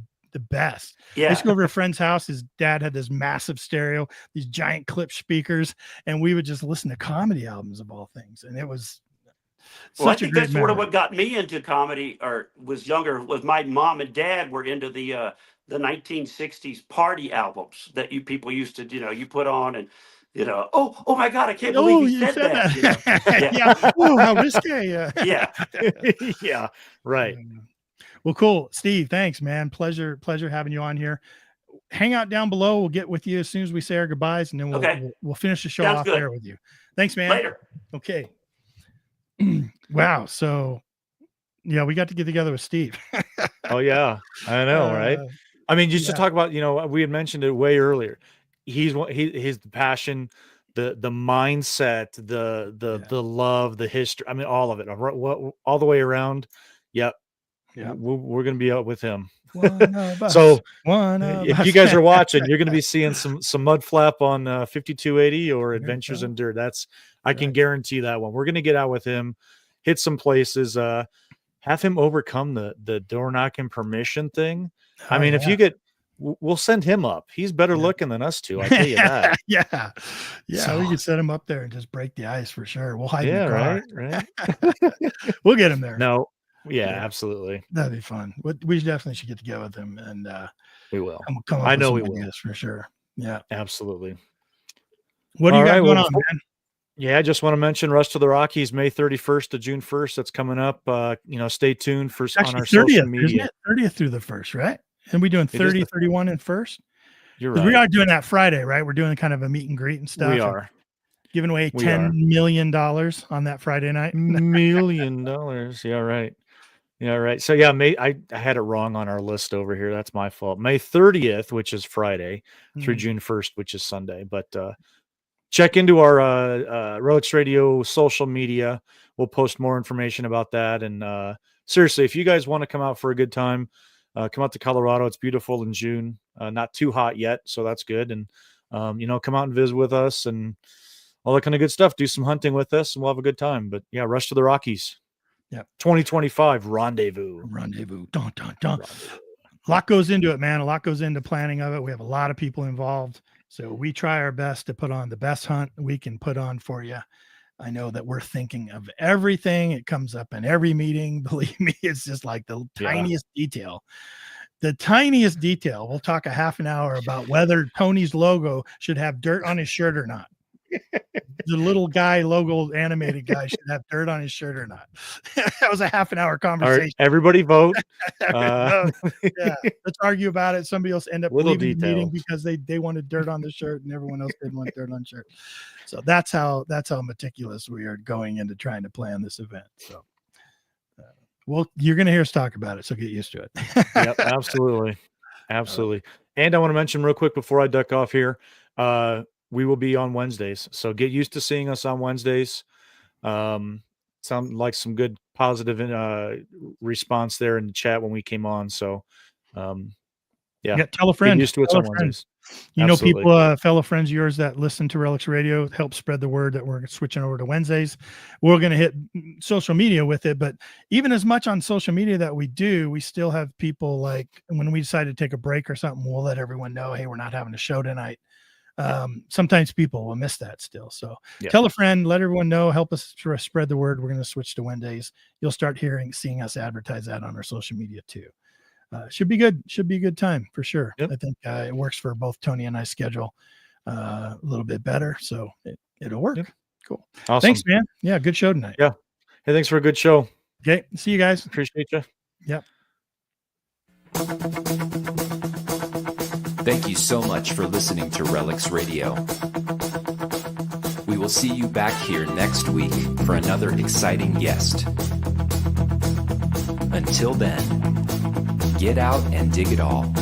best. Yeah. I used to go over to a friend's house. His dad had this massive stereo, these giant clip speakers, and we would just listen to comedy albums of all things. And it was I think that's sort of what got me into comedy, or was younger, was my mom and dad were into the 1960s party albums that you people used to, you put on and, oh my God, I can't believe he said that. Yeah. Oh, how risque. Yeah. Yeah. Right. Well, cool. Steve, thanks, man. Pleasure having you on here. Hang out down below. We'll get with you as soon as we say our goodbyes, and then we'll finish the show off there with you. Thanks, man. Later. Okay. Wow. So, yeah, we got to get together with Steve. Oh, yeah. I know, right? I mean, just to talk about, we had mentioned it way earlier. His passion, the mindset, the love, the history. I mean, all of it, all the way around. Yep. Yeah. We're going to be out with him. So if you guys are watching, you're going to be seeing some Mudflap on 5280 or Adventures in Dirt. I can guarantee that one. We're going to get out with him, hit some places, have him overcome the door knocking permission thing. I mean, if you we'll send him up. He's better looking than us two. I tell you that. Yeah. So, we could set him up there and just break the ice for sure. We'll hide in the car. Right. We'll get him there. No. Yeah, absolutely. That'd be fun. We definitely should get together with him, and we will. Come I know we will. For sure. Yeah, absolutely. What do you got going on, man? Yeah, I just want to mention Rush to the Rockies, May 31st to June 1st. That's coming up. Stay tuned for on our 30th, social media. 30th through the 1st, right? And we doing 30, 31, and 1st. You're right. We are doing that Friday, right? We're doing kind of a meet and greet and stuff. We are giving away $10 million on that Friday night. $1 million. Yeah, right. Yeah, right. So yeah, I had it wrong on our list over here. That's my fault. May 30th, which is Friday, through June 1st, which is Sunday. But check into our Relics Radio social media. We'll post more information about that. And seriously, if you guys want to come out for a good time, come out to Colorado. It's beautiful in June. Not too hot yet, so that's good. And come out and visit with us and all that kind of good stuff. Do some hunting with us, and we'll have a good time. But yeah, Rush to the Rockies. Yeah, 2025 rendezvous. Dun, dun, dun. A lot goes into it, man. A lot goes into planning of it. We have a lot of people involved, so we try our best to put on the best hunt we can put on for you. I know that we're thinking of everything. It comes up in every meeting. Believe me, it's just like the tiniest detail. The tiniest detail. We'll talk a half an hour about whether Tony's logo should have dirt on his shirt or not. The little guy logo animated guy should have dirt on his shirt or not. That was a half an hour conversation. Right, everybody vote. Yeah, let's argue about it. Somebody else end up leaving the meeting because they wanted dirt on the shirt and everyone else didn't want dirt on the shirt. So that's how meticulous we are going into trying to plan this event. So well, you're going to hear us talk about it, so get used to it. Yep, absolutely. And I want to mention real quick before I duck off here, we will be on Wednesdays, so get used to seeing us on Wednesdays. Sound like some good positive response there in the chat when we came on. So, yeah, tell a friend. Get used to it on Wednesdays. You know, people, fellow friends of yours that listen to Relics Radio, help spread the word that we're switching over to Wednesdays. We're going to hit social media with it, but even as much on social media that we do, we still have people like when we decide to take a break or something, we'll let everyone know, hey, we're not having a show tonight. Sometimes people will miss that still. So tell a friend, let everyone know, help us spread the word. We're going to switch to Wednesdays. You'll start seeing us advertise that on our social media too. Should be good. Should be a good time for sure. Yep. I think it works for both Tony and I schedule a little bit better. So it'll work. Yep. Cool. Awesome. Thanks, man. Yeah. Good show tonight. Yeah. Hey, thanks for a good show. Okay. See you guys. Appreciate you. Yep. Thank you so much for listening to Relics Radio. We will see you back here next week for another exciting guest. Until then, get out and dig it all.